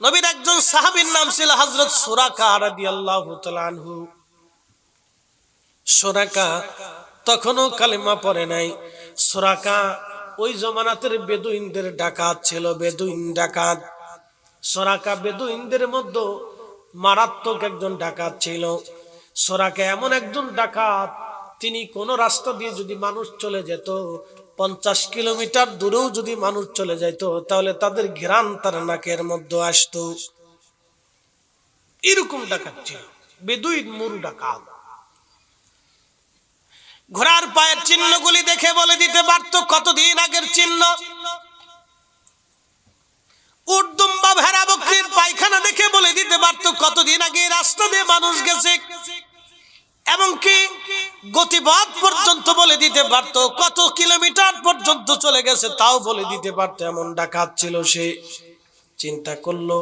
নবীর একজন সাহাবীর নাম ছিল হযরত সুরাকা রাদিয়াল্লাহু তাআলা আনহু। সুরাকা তখনও কালেমা পড়ে নাই। সুরাকা ওই জমানাতের বেদুইনদের ডাকাত ছিল, বেদুইন ডাকাত। সুরাকা বেদুইনদের মধ্যে মারাত্মক একজন ডাকাত ছিল। সুরাকা এমন একজন ডাকাত, তিনি কোন রাস্তা দিয়ে যদি মানুষ চলে যেত, 50 কিলোমিটার দূরেও যদি মানুষ চলে যেত, তাহলে তাদের ঘ্রাণ তার নাকের মধ্যে আসতো। এরকম ডাকাত ছিল, বেদুইন মুরু ডাকাত। ঘোড়ার পায়ের চিহ্নগুলি দেখে বলে দিতে পারত কতদিন আগের চিহ্ন। উট দুম্বা ভেড়া বকরির পায়খানা দেখে বলে দিতে পারত কতদিন আগে রাস্তা দিয়ে মানুষ গেছে। এমনকি গতিপথ পর্যন্ত বলে দিতে পারত, কত কিলোমিটার পর্যন্ত চলে গেছে তাও বলে দিতে পারত। এমন ডাকাত ছিল সে। চিন্তা করলো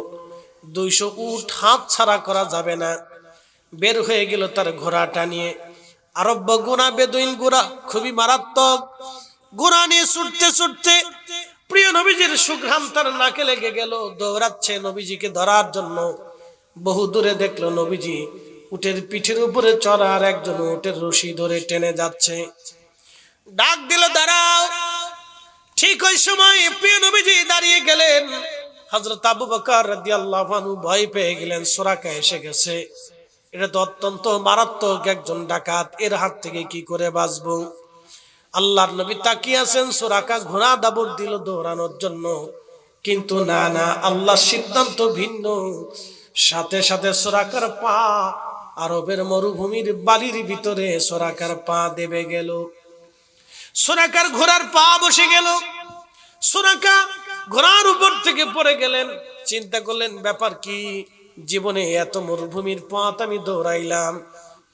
200 উট হাত ছাড়া করা যাবে না। বের হয়ে গেল তার ঘোড়াটা নিয়ে। আরব্য গুণা বেদুইন গুড়া খুবই মারাত্মক। গুড়া নিয়ে ছুটতে ছুটতে প্রিয় নবীজির সুঘ্রাণ তার নাকে লেগে গেল। দৌড়াচ্ছে নবীজিকে ধরার জন্য। বহু দূরে দেখলো নবীজি উটের পিঠের উপরে চড়া, আর একজন উটের রশি ধরে টেনে যাচ্ছে। ডাক দিল, দাঁড়াও। ঠিক ওই সময় প্রিয় নবীজি দাঁড়িয়ে গেলেন। হযরত আবু বকর রাদিয়াল্লাহু আনহু ভয় পেয়ে গেলেন, সুরাকা এসে গেছে। এটা তো অত্যন্ত মারাত্মক একজন ডাকাত, এর হাত থেকে কি করে বাঁচবো? আল্লাহর নবী তাকিয়ে আছেন। সুরাকা ঘোড়া দাবড় দিল দৌড়ানোর জন্য, কিন্তু না না, আল্লাহর সিদ্ধান্ত ভিন্ন। সাথে সাথে সুরাকার পা আরবের মরুভূমির বালির ভিতরে সুরাকার পা দেবে গেল। সুরাকার ঘোড়ার পা বসে গেল। সুরাকা ঘোড়ার উপর থেকে পড়ে গেলেন। চিন্তা করলেন, ব্যাপার কি? জীবনে এত মরুভূমির পথ আমি দৌড়াইলাম,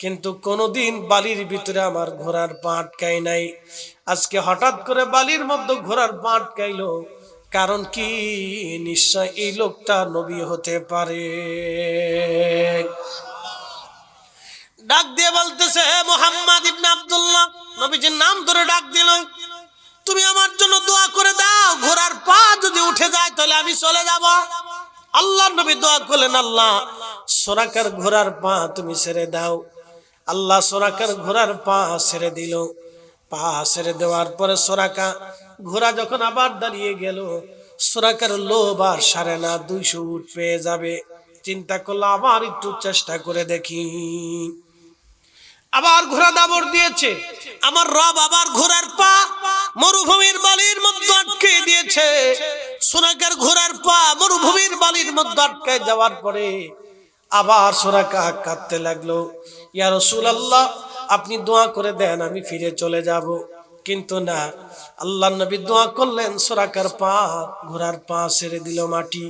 কিন্তু কোনোদিন বালির ভিতরে আমার ঘোড়ার পা আটকাই নাই। আজকে হঠাৎ করে বালির মধ্যে ঘোড়ার পা আটকাইলো, কারণ কি? নিশ্চয় এই লোকটা নবী হতে পারে। ডাক দিয়ে বলতেছে, হে মুহাম্মদ ইবনে আব্দুল্লাহ, নবীজির নাম ধরে ডাক দিল, তুমি আমার জন্য দোয়া করে দাও। ঘোড়ার পা যদি উঠে যায় তাহলে আমি চলে যাব। আল্লাহর নবী দোয়া করলেন, আল্লাহ সুরাকার ঘোড়ার পা তুমি ছেড়ে দাও। আল্লাহ সুরাকার ঘোড়ার পা ছেড়ে দিল। পা ছেড়ে দেওয়ার পরে সুরাকা ঘোড়া যখন আবার দাঁড়িয়ে গেল, সুরাকার লোভ আর সারে না, 200 উট পেয়ে যাবে। চিন্তা করলো, আবার একটু চেষ্টা করে দেখি। আবার ঘোড়া দাবড় দিয়েছে। আমার রব আবার ঘোড়ার পা মরুভূমির বালির মধ্যে আটকে দিয়েছে। সুরাকার ঘোড়ার পা মরুভূমির বালির মধ্যে আটকে যাওয়ার পরে আবার সুরাকা কাঁদতে লাগলো, ইয়া রাসূলুল্লাহ, আপনি দোয়া করে দেন, আমি ফিরে চলে যাব। কিন্তু না, আল্লাহর নবী দোয়া করলেন, সুরাকার পা ঘোড়ার পা ছেড়ে দিল মাটি।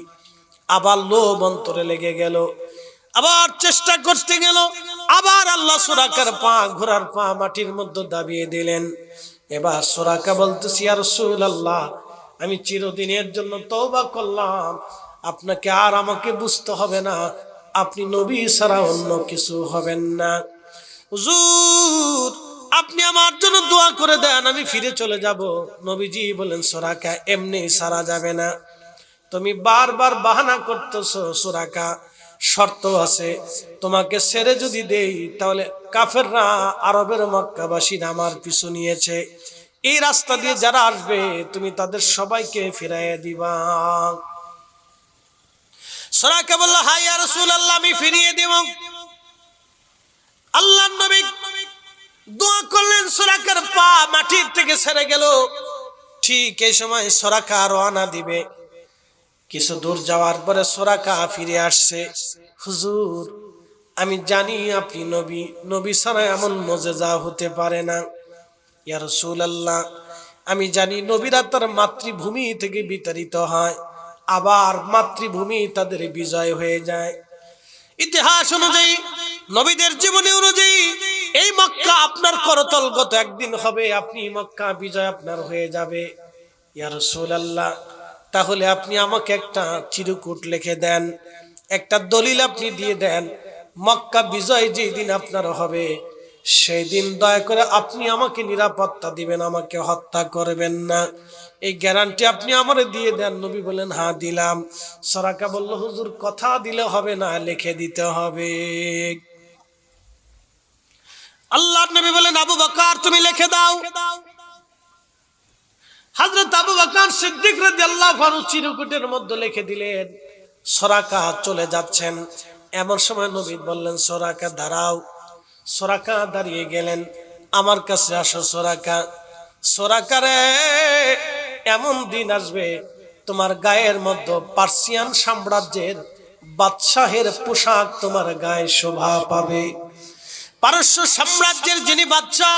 আবার লোভ অন্তরে লেগে গেল, আবার চেষ্টা করতে গেল। আবার আল্লাহ সুরাকার পা ঘোড়ার পা মাটির মধ্যে দাবিয়ে দিলেন। এবার সুরাকা বলতেছি, ইয়া রাসূলুল্লাহ, আমি চিরদিনের জন্য তওবা করলাম, আপনাকে আর আমাকে বুঝতে হবে না, আপনি নবী ছাড়া অন্য কিছু হবেন না। হুজুর, আপনি আমার জন্য দোয়া করে দেন, আমি ফিরে চলে যাব। নবীজি বলেন, সুরাকা এমনি সারা যাবে না, তুমি বারবার বাহানা করতেছো। সুরাকা, শর্ত আছে, তোমাকে ছেড়ে যদি দেই তাহলে কাফেররা, আরবের মক্কাবাসীরা আমার পিছু নিয়েছে, এই রাস্তা দিয়ে যারা আসবে তুমি তাদের সবাইকে ফিরাইয়া দিবা। সুরাকা বলল, হ্যাঁ ইয়া রাসূলুল্লাহ, আমি ফিরিয়ে দেব। আল্লাহর নবী দোয়া করলেন, সুরাকার পা মাটির থেকে ছেড়ে গেল। ঠিক এই সময় সুরাকা রওনা দিবে। কিছু দূর যাওয়ার পরে সুরাকা ফিরে আসছে। হুজুর, আমি জানি আপনি নবী, নবী ছাড়া এমন মুজিজা হতে পারে না। ইয়া রাসূলুল্লাহ, আমি জানি নবীরা তার মাতৃভূমি থেকে বিতাড়িত হয়, আবার মাতৃভূমি তাদের বিজয় হয়ে যায়। ইতিহাস অনুযায়ী, নবীদের জীবনী অনুযায়ী এই মক্কা আপনার করতলগত একদিন হবে, আপনি মক্কা বিজয় আপনার হয়ে যাবে। ইয়া রাসূলুল্লাহ, তাহলে আপনি আমাকে একটা চিরকুট লিখে দেন, একটা দলিল আপনি দিয়ে দেন, মক্কা বিজয় যেই দিন আপনার হবে সেই দিন দয়া করে আপনি আমাকে নিরাপত্তা দিবেন, আমাকে হত্যা করবেন না, এই গ্যারান্টি আপনি আমারে দিয়ে দেন। নবী বলেন হ্যাঁ দিলাম। সরাকা বলল হুজুর কথা দিলে হবে না, লিখে দিতে হবে। আল্লাহর নবী বলেন আবু বকর তুমি লিখে দাও। হযরত আবু বকর সিদ্দিক রাদিয়াল্লাহু আনহু চিরকুটের মধ্যে লিখে দিলেন। সরাকা চলে যাচ্ছেন, এমন সময় নবী বললেন সরাকা দাঁড়াও। সরাকা দাঁড়িয়ে গেলেন। আমার কাছে আসো সরাকা। সরাকা রে, এমন দিন আসবে তোমার গায়ের মধ্যে পার্সিয়ান সাম্রাজ্যের বাদশাহের পোশাক তোমার গায়ে শোভা পাবে। পারস্য সাম্রাজ্যের যিনি বাদশা,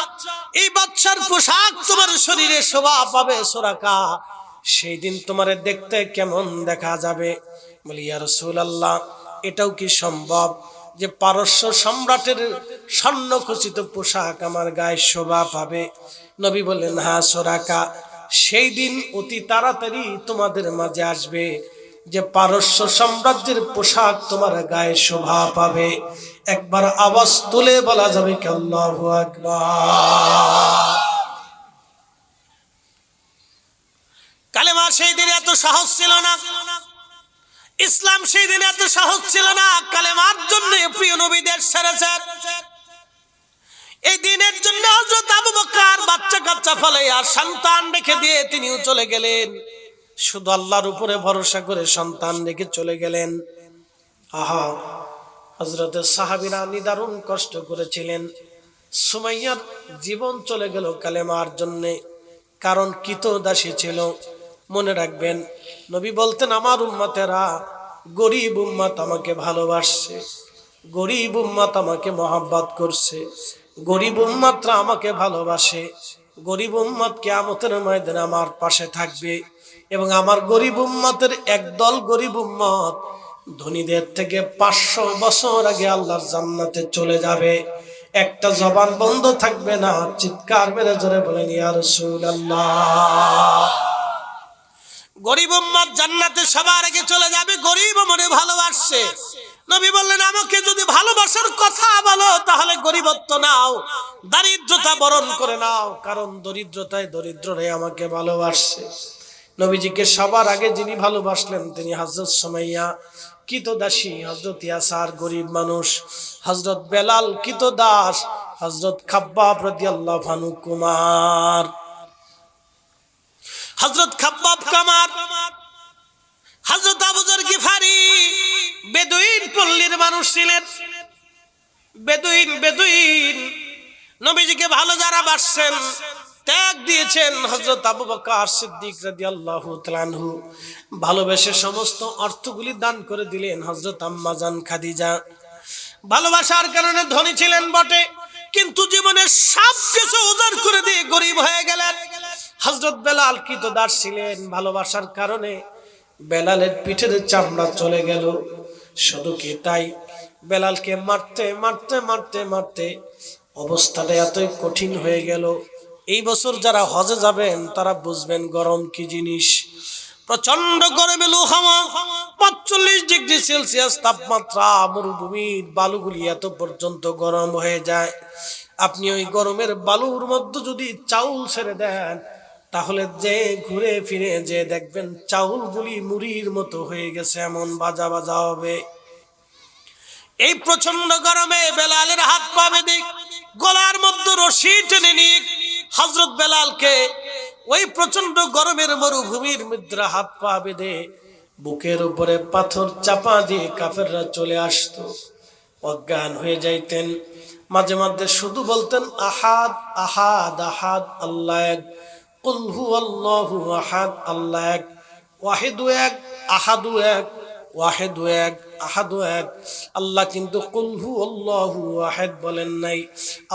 এই বাদশার পোশাক তোমার শরীরে শোভা পাবে সরাকা। সেই দিন তোমারে দেখতে কেমন দেখা যাবে? বলি ইয়া রাসূলুল্লাহ, এটাও কি সম্ভব যে পারস্য সম্রাটের স্বর্ণখচিত পোশাক আমার গায়ে শোভা পাবে? নবী বললেন হ্যাঁ সরাকা, সেই দিন অতি তাড়াতাড়ি তোমাদের মাঝে আসবে যে পারস্য সাম্রাজ্যের পোশাক তোমার গায়ে শোভা পাবে। একবার আওয়াজ তুলে বলা যাবে কি আল্লাহু আকবার। কালেমা সেই দিন এত সহজ ছিল না, ইসলাম সেই দিন এত সহজ ছিল না। কালেমার জন্য প্রিয় নবীদের ছেড়েছে। এই দিনের জন্য হযরত আবু বকর বাচ্চা কাচ্চা ফলে আর সন্তান রেখে দিয়ে তিনিও চলে গেলেন। শুধু আল্লাহর উপরে ভরসা করে সন্তান রেখে চলে গেলেন। আহা, হযরতের সাহাবীরা নিদারুণ কষ্ট করেছিলেন। সুমাইয়ার জীবন চলে গেল কালেমার জন্য, কারণ কৃতদাসী ছিল। মনে রাখবেন, নবী বলতেন আমার উম্মতেরা, গরিব উম্মত আমাকে ভালোবাসছে, গরিব উম্মত আমাকে মহব্বত করছে, গরিব উম্মতরা আমাকে ভালোবাসে, গরিব উম্মত কিয়ামতের ময়দানে আমার পাশে থাকবে। এবং আমার গরিব উম্মতের একদল গরিব উম্মত ধনীদের থেকে 500 বছর আগে আল্লাহর জান্নাতে চলে যাবে। একটা জবান বন্ধ থাকবে না, চিৎকার মেরে জোরে বলেন ইয়া রাসূলুল্লাহ। গরিব উম্মত জান্নাতে সবার আগে চলে যাবে, গরিব মনে ভালোবাসছে। নবী বললেন আমাকে যদি ভালোবাসার কথা বলো তাহলে গরিবত্ব নাও, দারিদ্রতা বরণ করে নাও, কারণ দরিদ্রতায় দরিদ্ররাই আমাকে ভালোবাসছে। নবীজিকে সবার আগে যিনি ভালোবাসলেন তিনি হযরত সুমাইয়া কৃতদাসী, হযরত ইয়াসার গরিব মানুষ, হযরত বেলাল কৃতদাস, হযরত খাব্বাব রাদিয়াল্লাহু আনহু কুমার। হযরত খাব্বাব কামার, হযরত আবু যর গিফারি বেদুইন পল্লীর মানুষ ছিলেন। বেদুইন নবীজিকে ভালো যারা বাসছেন, ত্যাগ দিয়েছেন। হযরত আবু বকর সিদ্দিক রাদিয়াল্লাহু তাআলা আনহু ভালোবেসে সমস্ত অর্থগুলি দান করে দিলেন হযরত আম্মা জান খাদিজা। ভালোবাসার কারণে ধনী ছিলেন বটে, কিন্তু জীবনে সব কিছু উজাড় করে দিয়ে গরিব হয়ে গেলেন। হযরত বেলাল কৃতদাস ছিলেন, ভালোবাসার কারণে বেলালের পিঠের চামড়া চলে গেল। শুধু কি তাই, বেলালকে মারতে মারতে মারতে মারতে অবস্থাটা এতই কঠিন হয়ে গেল। এই বছর যারা হজে যাবেন তারা বুঝবেন গরম কি জিনিস। প্রচন্ড গরমে লু হাওয়া, 45 ডিগ্রি সেলসিয়াস তাপমাত্রা, মরুভূমির বালুগুলি এত পর্যন্ত গরম হয়ে যায়। আপনি ওই গরমের বালুর মধ্যে যদি চাউল ছেড়ে দেন তাহলে যে ঘুরে ফিরে যে দেখবেন চাউলগুলি মুড়ির মতো হয়ে গেছে, এমন বাজা বাজা হবে। এই প্রচন্ড গরমে বেলালের হাত পা বেঁধে গলার মধ্যে রশি টেনে নিয়ে হযরত বেলালকে ওই প্রচন্ড গরমের মরুভূমির মধ্যে হাত পা বেঁধে বুকের উপরে পাথর চাপা দিয়ে কাফেররা চলে আসতো, অজ্ঞান হয়ে যাইতেন। মাঝে মাঝে শুধু বলতেন আহাদ আহাদ আহাদ, আল্লাহ এক, কুল হুয়াল্লাহু আহাদ, আল্লাহ এক, ওয়াহিদু এক, আহাদু এক, ওয়াহিদু এক, আহাদু এক। আল্লাহ কিন্তু কুল হুয়াল্লাহু আহাদ বলেন নাই,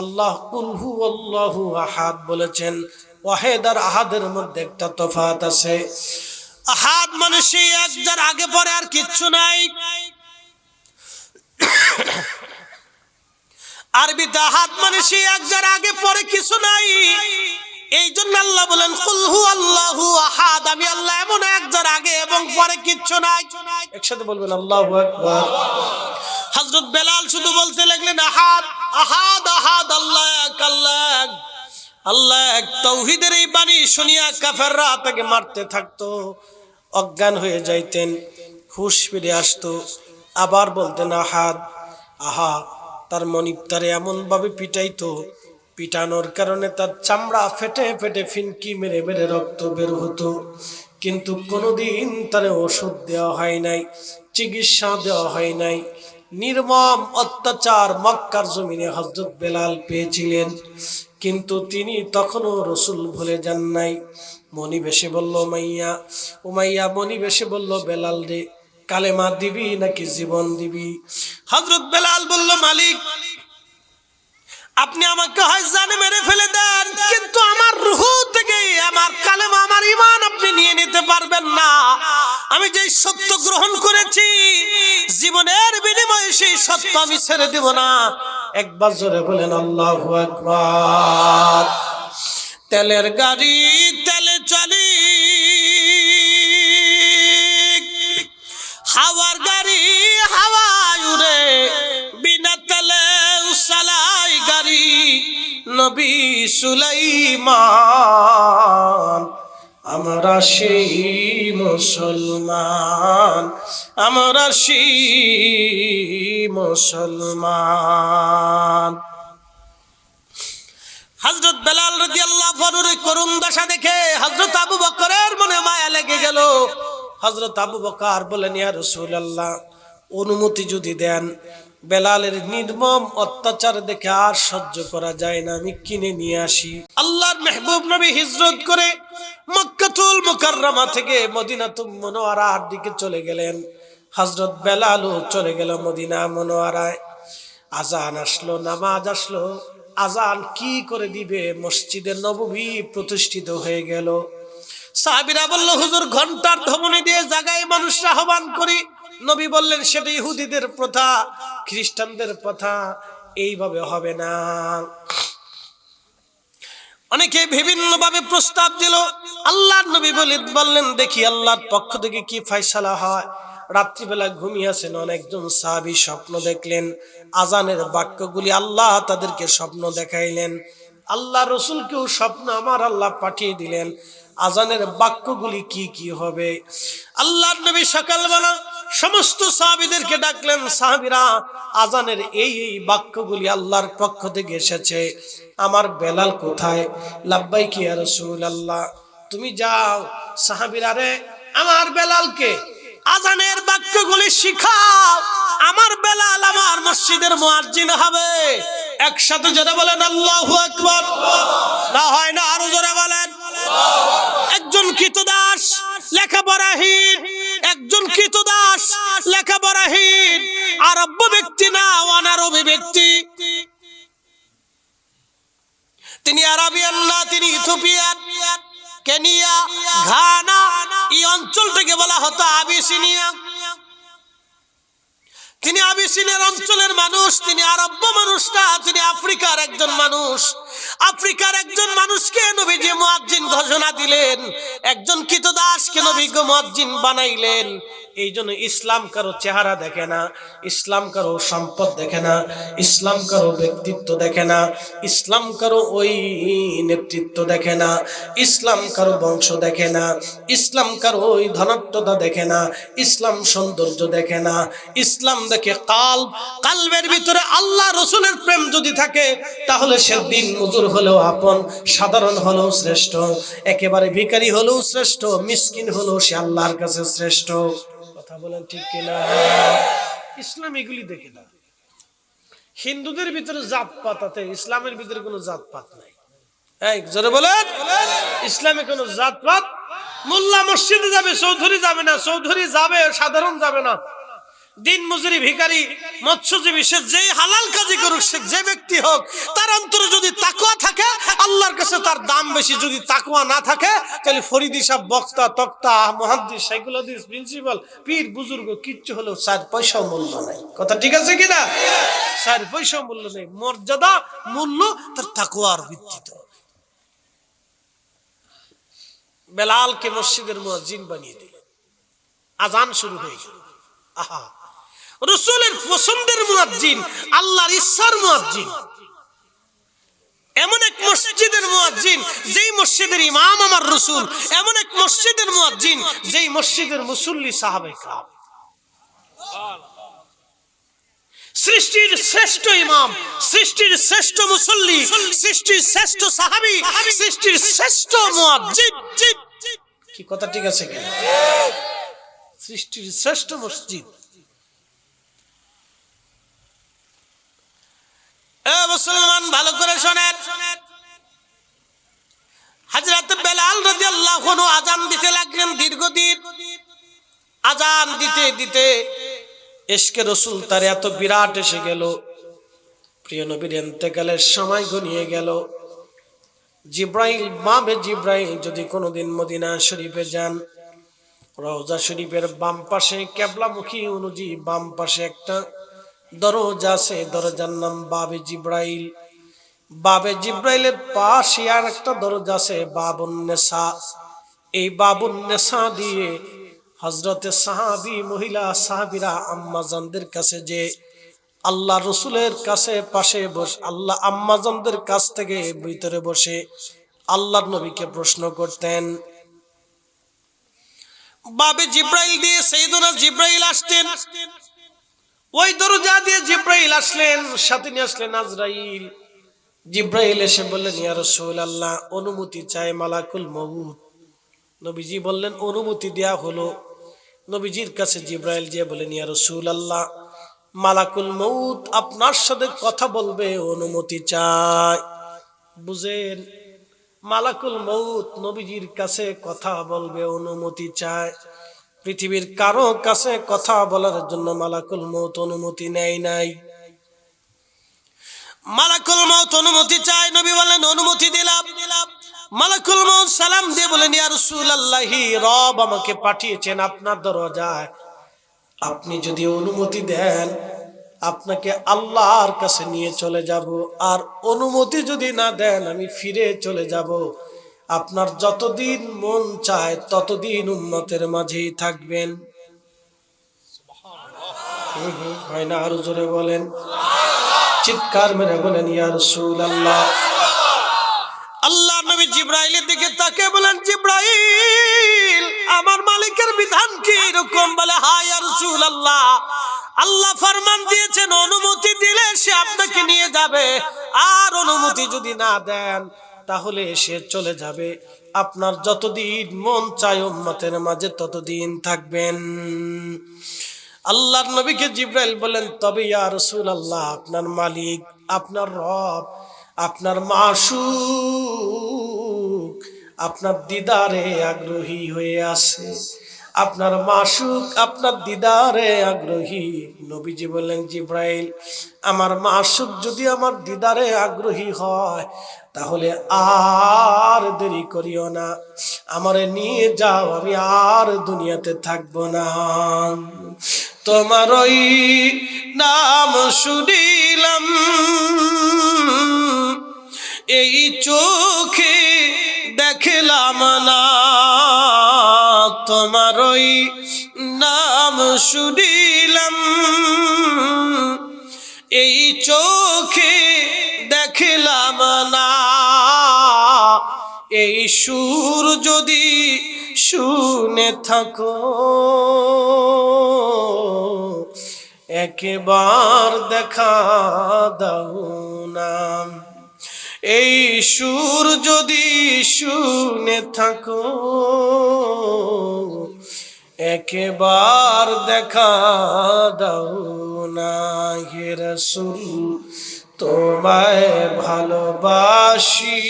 আল্লাহ কুল হুয়াল্লাহু আহাদ বলেছেন। ওয়াহিদ আর আহাদের মধ্যে একটা তফাৎ আছে। আহাদ মানে সেই এক, যার আগে পরে আর কিচ্ছু নাই। আরবিতে আহাদ মানে সেই এক, যার আগে পরে কিছু নাই। এই জন্য আল্লাহ বলেন কুল হুয়াল্লাহু আহাদ, আমি আল্লাহ এমন এক যার আগে এবং পরে কিচ্ছু নাই। একসাথে বলবেন আল্লাহু আকবার। হযরত বেলাল শুধু বলতে লাগলেন আহাদ আহাদ আহাদ, আল্লাহ এক, আল্লাহ এক, আল্লাহ এক। তাওহীদের এই বাণী শুনিয়া কাফেররা তাকে মারতে থাকতো, অজ্ঞান হয়ে যাইতেন, হুঁশ ফিরে আসতো, আবার বলতেন আহাদ আহা। তার মনিবটারে এমন ভাবে পিটাইতো, পিটানোর কারণে তার চামড়া ফেটে ফেটে ফিনকি মেরে মেরে রক্ত বের হতো, কিন্তু কোনোদিন তার ওষুধ দেওয়া হয় নাই, চিকিৎসা দেওয়া হয় নাই। নির্মম অত্যাচার মক্কার জমিনে হযরত বেলাল পেয়েছিলেন, কিন্তু তিনি তখনও রসুল ভুলে যান নাই। মনিব এসে বলল উমাইয়া, উমাইয়া মনিব এসে বলল বেলাল রে, কালেমা দিবি নাকি জীবন দিবি? হযরত বেলাল বলল মালিক, আপনি আমাকে হয় জানে মেরে ফেলে দেন, কিন্তু আমার রূহ থেকে আমার কালেমা, আমার ঈমান আপনি নিয়ে নিতে পারবেন না। আমি যেই সত্য গ্রহণ করেছি, জীবনের বিনিময়ে সেই সত্য আমি ছেড়ে দেব না। একবার জোরে বলেন আল্লাহু আকবার। তেলের গাড়ি তেলে চলি, হাওয়ার গাড়ি হাওয়ায় উড়ে, বিনা তেলে চালাই গাড়ি নবী সুলাইমান। আমরা সেই মুসলমান, আমরা সেই মুসলমান। হযরত বেলাল রাদিয়াল্লাহু আনহুর করুণ দশা দেখে হযরত আবু বকরের মনে মায়া লেগে গেল। হযরত আবু বকর বলেন ইয়া রাসূলুল্লাহ, অনুমতি যদি দেন, বেলালের নির্মম অত্যাচার দেখে আর সহ্য করা যায় না, আমি কিনে নিয়ে আসি। আল্লাহর মেহবুব নবী হিজরত করে মক্কাতুল মুকাররমা থেকে মদিনাতুল মুনাওয়ারার দিকে চলে গেলেন। হযরত বেলালও চলে গেল মদিনা মুনাওয়ারায়। আজান আসলো, নামাজ আসলো। আজান কি করে দিবে? মসজিদে নববী প্রতিষ্ঠিত হয়ে গেল। সাহাবীরা বলল হুজুর ঘন্টার ধ্বনি দিয়ে জাগায় মানুষরা আহ্বান করি। নবী বললেন সেটা ইহুদিদের প্রথা, খ্রিস্টানদের প্রথা, এইভাবে হবে না। অনেকে বিভিন্ন ভাবে প্রস্তাব দিল। আল্লাহর নবী বললেন দেখি আল্লাহর পক্ষ থেকে কি ফয়সালা হয়। রাত্রিবেলা ঘুমিয়ে আছেন অনেকজন সাহাবী, স্বপ্ন দেখলেন। আজানের বাক্যগুলি আল্লাহ তাদেরকে স্বপ্ন দেখাইলেন। আল্লাহ রসুলকেও স্বপ্ন আমার আল্লাহ পাঠিয়ে দিলেন। আজানের বাক্যগুলি কি কি হবে? আল্লাহর নবী সকালবেলা সমস্ত সাহাবীদেরকে ডাকলেন, সাহাবীরা আজানের এই এই বাক্যগুলি আল্লাহর পক্ষ থেকে এসেছে, আমার বেলাল কোথায়? লাব্বাইক ইয়া রাসূলুল্লাহ। তুমি যাও, সাহাবীরা রে আমার বেলালকে আজানের বাক্যগুলি শিখাও, আমার বেলাল আমার মসজিদের মুয়াজ্জিন হবে। একসাথে জোরে বলেন আল্লাহু আকবার। না হয় না, আরো জোরে বলেন। একজন কৃতদাস লেখাপড়াহীন, একজন কৃতদাস লেখাপড়াহীন, আরব্য ব্যক্তি না, অনারবী ব্যক্তি। তিনি আরাবিয়ান না, তিনি ইথিওপিয়ান, কেনিয়া, ঘানা, এই অঞ্চল থেকে বলা হতো আবিসিনিয়া। তিনি আবিসিনিয়ার অঞ্চলের মানুষ, তিনি আরব্য মানুষ না, তিনি আফ্রিকার একজন মানুষ। আফ্রিকার একজন মানুষকে নবীজি মুয়াজ্জিন ঘোষণা দিলেন, একজন কৃতদাসকে নবী মুয়াজ্জিন বানাইলেন। এই জন্য ইসলাম কারো চেহারা দেখে না, ইসলাম কারো সম্পদ দেখে না, ইসলাম কারো ব্যক্তিত্ব দেখে না, ইসলাম কারো ওই নেতৃত্ব দেখে না, ইসলাম কারো বংশ দেখে না, ইসলাম কারো ওই ধনাত্মতা দেখে না, ইসলাম সৌন্দর্য দেখে না। ইসলাম দেখে কালবের ভিতরে আল্লাহ রসুলের প্রেম যদি থাকে, তাহলে সে দিন মজুর হলেও আপন, সাধারণ হলেও শ্রেষ্ঠ, একেবারে ভিখারি হলেও শ্রেষ্ঠ, মিসকিন হলেও সে আল্লাহর কাছে শ্রেষ্ঠ। কথা বলেন ঠিক কিনা? ইসলাম এগুলি দেখে না। হিন্দুদের ভিতরে জাতপাত আছে, ইসলামের ভিতরে কোনো জাতপাত নাই। এই জোরে বলেন, ইসলামে কোনো জাতপাত। মোল্লা মসজিদে যাবে, চৌধুরী যাবে না, চৌধুরী যাবে, সাধারণ যাবে না। দিন মজুরি, ভিখারি, মৎস্যজীবী, সে যেই হালাল কাজই করুক, সে যে ব্যক্তি হোক, তার অন্তরে যদি তাকওয়া থাকে আল্লাহর কাছে তার দাম বেশি। যদি তাকওয়া না থাকে তাহলে ফরিদি সাহেব, বক্তা, তক্তা, মুহাদ্দিস, সাইকোলজিস্ট, প্রিন্সিপাল, পীর, বুজুর্গ কিচ্ছু হলেও 4 পয়সাও মূল্য নাই। কথা ঠিক আছে কিনা? 4 পয়সাও মূল্য নেই। মর্যাদা, মূল্য তার তাকওয়ার ভিত্তিতে। বেলালকে মসজিদের মুয়াজ্জিন বানিয়ে দিলেন। আজান শুরু হয়ে গেল। আহা, রাসূলের পছন্দের মুয়াজ্জিন, আল্লাহর ইচ্ছার মুয়াজ্জিন। এমন এক মসজিদের মুয়াজ্জিন যেই মসজিদের ইমাম আমার রাসূল, এমন এক মসজিদের মুয়াজ্জিন যেই মসজিদের মুসল্লি সাহাবায়ে কেরাম। সৃষ্টির শ্রেষ্ঠ ইমাম, সৃষ্টির শ্রেষ্ঠ মুসল্লি, সৃষ্টির শ্রেষ্ঠ সাহাবী, সৃষ্টির শ্রেষ্ঠ মুয়াজ্জিন। কি কথা ঠিক আছে কি? সৃষ্টির শ্রেষ্ঠ মসজিদ। এ মুসলমান ভালো করে শোনেন, হযরত বেলাল রাদিয়াল্লাহু আনহু আযান দিতে লাগলেন। দীর্ঘদিন আযান দিতে দিতে ইশকে রাসূল তার এত বিরাট এসে গেল, প্রিয় নবীর ইন্তেকালের সময় ঘনিয়ে গেল। জিব্রাইল, বাবে জিব্রাইল যদি কোনোদিন মদিনা শরীফে যান, রওজা শরীফের বাম পাশে কিবলামুখী অনুযায়ী বাম পাশে একটা দরজা আছে, দরজার নাম বাবে জিব্রাইল। বাবে জিব্রাইলের পাশে আর একটা দরজা আছে বাবুন নেসা। এই বাবুন নেসা দিয়ে হযরতে সাহাবী মহিলা সাহাবীরা আম্মাজানদের কাছে যে আল্লাহ রসুলের কাছে পাশে বসে আল্লাহ আম্মাজানদের কাছ থেকে ভিতরে বসে আল্লাহর নবীকে প্রশ্ন করতেন। বাবে জিব্রাইল দিয়ে সাইয়েদনা জিব্রাইল আসতেন। ওই দরজা দিয়ে জিব্রাইল আসলেন, সাথে নিয়ে আসলেন আজরাইল। জিব্রাইল এসে বললেন, ইয়া রাসূলুল্লাহ, অনুমতি চাই মালাকুল মউত। নবীজি বললেন, অনুমতি দেয়া হলো। নবীজির কাছে জিব্রাইল যে বলেন, ইয়া রাসূলুল্লাহ, মালাকুল মউত আপনার সাথে কথা বলবে, অনুমতি চাই। বুঝেন, মালাকুল মউত নবীজির কাছে কথা বলবে, অনুমতি চায়। পৃথিবীর কারো কাছে কথা বলার জন্য মালাকুল মউত অনুমতি নেয় নাই। মালাকুল মউত অনুমতি চায়। নবী বলেন, অনুমতি দিলাম। মালাকুল মউত সালাম দিয়ে বলেন, ইয়া রাসূলুল্লাহি, রব আমাকে পাঠিয়েছেন আপনার দরজায়। আপনি যদি অনুমতি দেন, আপনাকে আল্লাহর কাছে নিয়ে চলে যাব। আর অনুমতি যদি না দেন, আমি ফিরে চলে যাব। আপনার যতদিন মন চায় ততদিন উম্মতের মাঝেই থাকবেন। হয় না? আরো জোরে বলেন, চিৎকার মেরে বলেন, ইয়া রাসূলুল্লাহ। আল্লাহ নবী জিব্রাইলের দিকে তাকিয়ে বলেন, জিব্রাইল, আমার মালিকের বিধান কি এরকম? বলে, হ্যাঁ ইয়া রাসূলুল্লাহ, আল্লাহ ফরমান দিয়েছেন অনুমতি দিলে সে আপনাকে নিয়ে যাবে, আর অনুমতি যদি না দেন তাহলে সে চলে যাবে। আপনার যতদিন মন চায় উম্মতের মাঝে ততদিন থাকবেন। আল্লাহর নবীকে জিব্রাইল বলেন, তবে ইয়া রাসূলুল্লাহ, আপনার মালিক, আপনার রব, আপনার মাশুক আপনার দিদারে আগ্রহী হয়ে আছে। আপনার মাশুক আপনার দিদারে আগ্রহী। নবীজি বললেন, জিব্রাইল, আমার মাশুক যদি আমার দিদারে আগ্রহী হয় তাহলে আর দেরি করিও না, আমারে নিয়ে যাও, আমি আর দুনিয়াতে থাকবো না। তোমার ওই নাম শুনিলাম, এই চোখে দেখলাম না। তোমার ওই নাম শুনিলাম, এই চোখে দেখলাম না। এই সুর যদি শুনে থাকো, একবার দেখা দাও না। এই সুর যদি শুনে থাকো, একবার দেখা দাও না। হে রাসূল, তোমায় ভালোবাসি,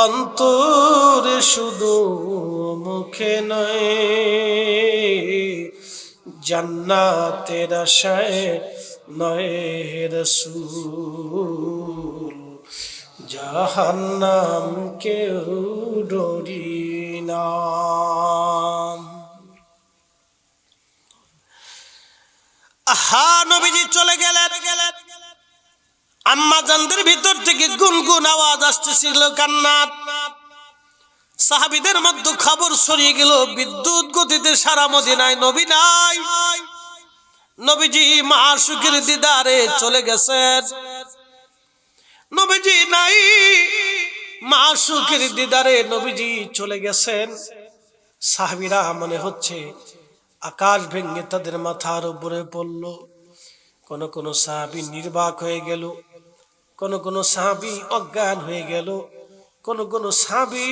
অন্তরে শুধু মুখে নয়। জান্নাতের আশায় নয় হে রাসূল, জাহান্নাম কেউ ডরি না। আহা, নবীজি চলে গেলেন। আম্মা জানদের ভিতর থেকে গুনগুন আওয়াজ আসতেছিল, কান্নার। সাহাবীদের মধ্যে খবর ছড়িয়ে গেল, বিদ্যুৎ গতিতে সারা মদিনায় নবী নাই। নবীজি মাশুকের দিদারে চলে গেছেন। নবীজি নাই, মাশুকের দিদারে নবীজি চলে গেছেন। সাহাবীরা মনে হচ্ছে আকাশ ভেঙে তাদের মাথার উপরে পড়ল। কোন কোন সাহাবী নির্বাক হয়ে গেল, কোন কোন সাহাবী অজ্ঞান হয়ে গেল, কোন কোন সাহাবী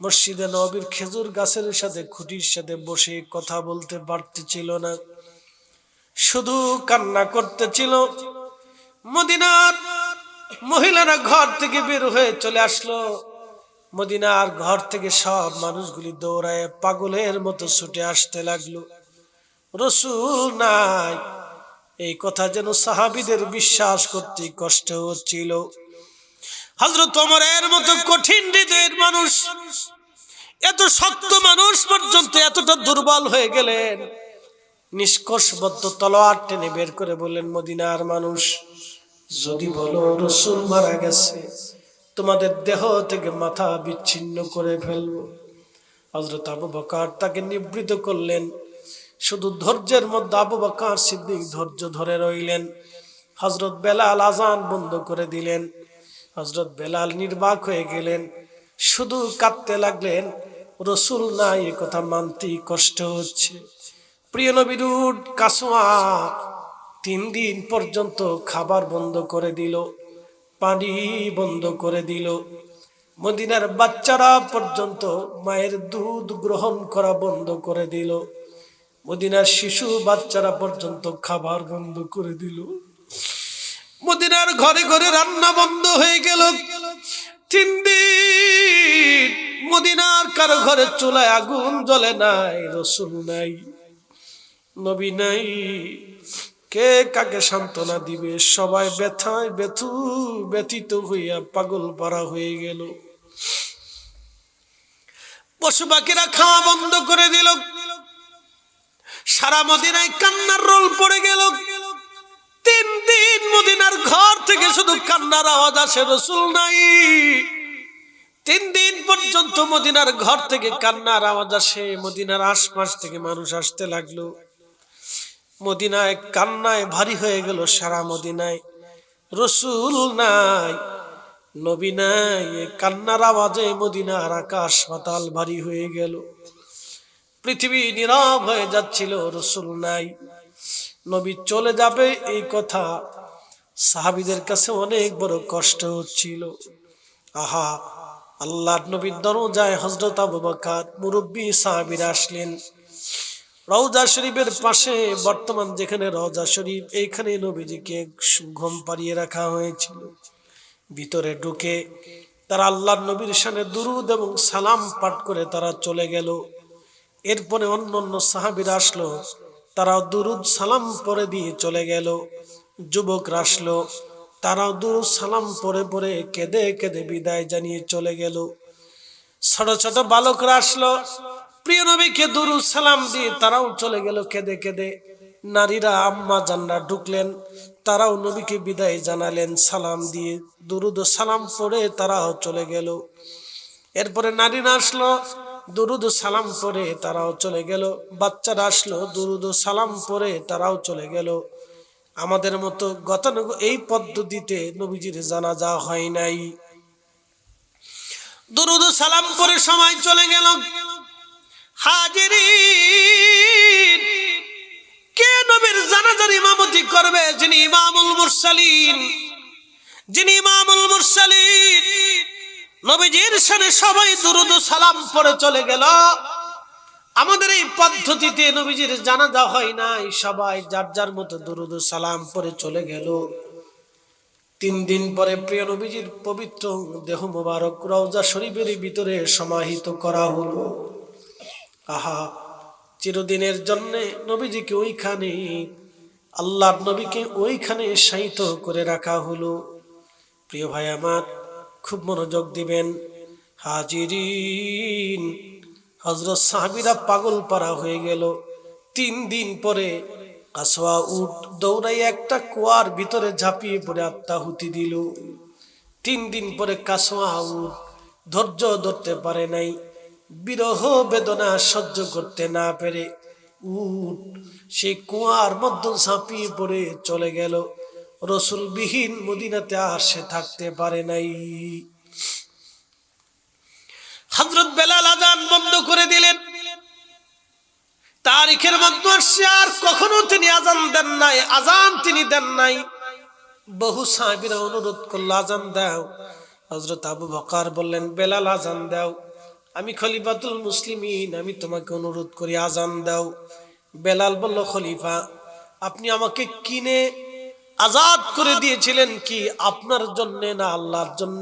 মসজিদে নববীর খেজুর গাছের সাথে খুঁটির সাথে বসে কথা বলতে পারতেছিল না, শুধু কান্না করতেছিল। মদিনার মহিলারা ঘর থেকে বের হয়ে চলে আসলো। মদিনার ঘর থেকে সব মানুষগুলি দৌড়ায় পাগলের মতো ছুটে আসতে লাগলো। রাসূল নাই, এই কথা যেন সাহাবীদের বিশ্বাস করতে কষ্ট হচ্ছিল। হযরত ওমরের মতো কঠিন হৃদয়ের মানুষ, এত শক্ত মানুষ পর্যন্ত এতটা দুর্বল হয়ে গেলেন। নিষ্কর্ষবদ্ধ তলোয়ার টেনে বের করে বললেন, মদিনার মানুষ, যদি বলো রাসূল মারা গেছে, তোমাদের দেহ থেকে মাথা বিচ্ছিন্ন করে ফেলবো। হযরত আবু বকর তাকে নিবৃত করলেন। শুধু ধৈর্যের মধ্যে আবু বকর সিদ্দিক ধৈর্য ধরে রইলেন। হযরত বেলাল আযান বন্ধ করে দিলেন। হযরত বেলাল নির্বাক হয়ে গেলেন, শুধু কাঁদতে লাগলেন। রাসূল নাই, এই কথা মানতে কষ্ট হচ্ছে। প্রিয় নবীর উট কাসওয়া 3 দিন পর্যন্ত খাবার বন্ধ করে দিল, পানি বন্ধ করে দিল। মদিনার বাচ্চারা পর্যন্ত মায়ের দুধ গ্রহণ করা বন্ধ করে দিল। মদিনার শিশু বাচ্চারা পর্যন্ত খাবার বন্ধ করে দিল। মদিনার ঘরে ঘরে রান্না বন্ধ হয়ে গেল। 3 দিন মদিনার কারো ঘরে চুলায় আগুন জ্বলে নাই। রাসূল নাই, নবী নাই, কে কাকে সান্ত্বনা দিবে? সবাই ব্যথায় ব্যথিত হইয়া পাগল পারা হয়ে গেল। পশু পাখিরা খাওয়া বন্ধ করে দিল। সারা মদিনায় কান্নার রোল পড়ে গেল। 3 দিন মদিনার ঘর থেকে শুধু কান্নার আওয়াজ আসে, রাসূল নাই। 3 দিন পর্যন্ত মদিনার ঘর থেকে কান্নার আওয়াজ আসে। মদিনার আশপাশ থেকে মানুষ আসতে লাগলো। মদিনায় কান্নায় ভারী হয়ে গেল সারা মদিনায়। রাসূল নাই, নবী নাই। কান্নার আওয়াজে মদিনার আকাশ পাতাল ভারী হয়ে গেল। পৃথিবী নীরব হয়ে যাচ্ছিল। রাসূল নাই, নবী চলে যাবে, এই কথা সাহাবীদের কাছে অনেক বড় কষ্ট হচ্ছিল। আহা, আল্লাহর নবীর দরজায় হযরত আবু বকর মুরব্বী সাহাবীরা আসলেন। রওজা শরীফের পাশে, বর্তমান যেখানে রওজা শরীফ, এইখানে নবীজিকে ঘুম পাড়িয়ে রাখা হয়েছিল। ভিতরে ঢুকে তারা আল্লাহর নবীর শানে দুরূদ এবং সালাম পাঠ করে তারা চলে গেল। এরপরে অন্য সাহাবীরা আসলো, তারাও দুরূদ সালাম পড়ে দিয়ে চলে গেল। যুবকরা আসলো, তারাও দুরূদ সালাম পড়ে পড়ে কেঁদে কেঁদে বিদায় জানিয়ে চলে গেল। ছোট ছোট বালকরা আসলো, প্রিয় নবীকে দুরূদ সালাম দিয়ে তারাও চলে গেল কেঁদে কেঁদে। নারীরা আম্মা জানরা ঢুকলেন, তারাও নবীকে বিদায় জানালেন সালাম দিয়ে, দুরূদ সালাম পড়ে তারাও চলে গেল। এরপরে নারীরা আসলো, দুরূদ সালাম পড়ে তারাও চলে গেল। বাচ্চারা আসলো, দুরূদ সালাম পড়ে তারাও চলে গেল। আমাদের মতো গতানুগতিক এই পদ্ধতিতে নবীজির জানাজা হয় নাই। দুরূদ সালাম পড়ে সময় চলে গেল। হাজিরিন, কে নবীর জানাজার ইমামতি করবে? যিনি ইমামুল মুরসালিন, যিনি ইমামুল মুরসালিন। নবীজির শানে সবাই দুরূদ সালাম পড়ে চলে গেল। আমাদের এই পদ্ধতিতে নবীজির জানাজা হয় নাই, সবাই যার যার মতো দুরূদ সালাম পড়ে চলে গেল। 3 দিন পরে প্রিয় নবীজির পবিত্র দেহ মোবারক রওজা শরীফের ভিতরে সমাহিত করা হলো। আহা, চিরদিনের জন্য নবীজিকে ওইখানে, আল্লাহর নবীকে ওইখানে শায়িত করে রাখা হলো। প্রিয় ভাই আমার, খুব মনোযোগ দিবেন। হাজিরিন, হযরত সাহাবীরা পাগল পারা হয়ে গেল। 3 দিন পরে কাসওয়া উট দৌড়াই একটা কুয়ার ভিতরে ঝাঁপিয়ে পড়ে আত্মাহুতি দিল। 3 দিন পরে কাসওয়া উট ধৈর্য ধরতে পারে নাই, বিরহ বেদনা সহ্য করতে না পেরে উট সেই কুয়ার মধ্যে ঝাঁপিয়ে পড়ে চলে গেল। রসুলবিহীন মদিনাতে আর সে থাকতে পারে নাই। হযরত বেলাল আযান বন্ধ করে দিলেন। তারিখের মধ্যে আসছে আর কখনো তিনি আযান দেন নাই, আযান তিনি দেন নাই। বহু সাহাবীরা অনুরোধ করল আযান দাও। হযরত আবু বকর বললেন বেলাল আযান দাও, আমি খলিফাতুল মুসলিমিন, আমি তোমাকে অনুরোধ করি আযান দাও। বেলাল বলল খলিফা আপনি আমাকে কিনে আজাদ করে দিয়েছিলেন কি আপনার জন্য না আল্লাহর জন্য?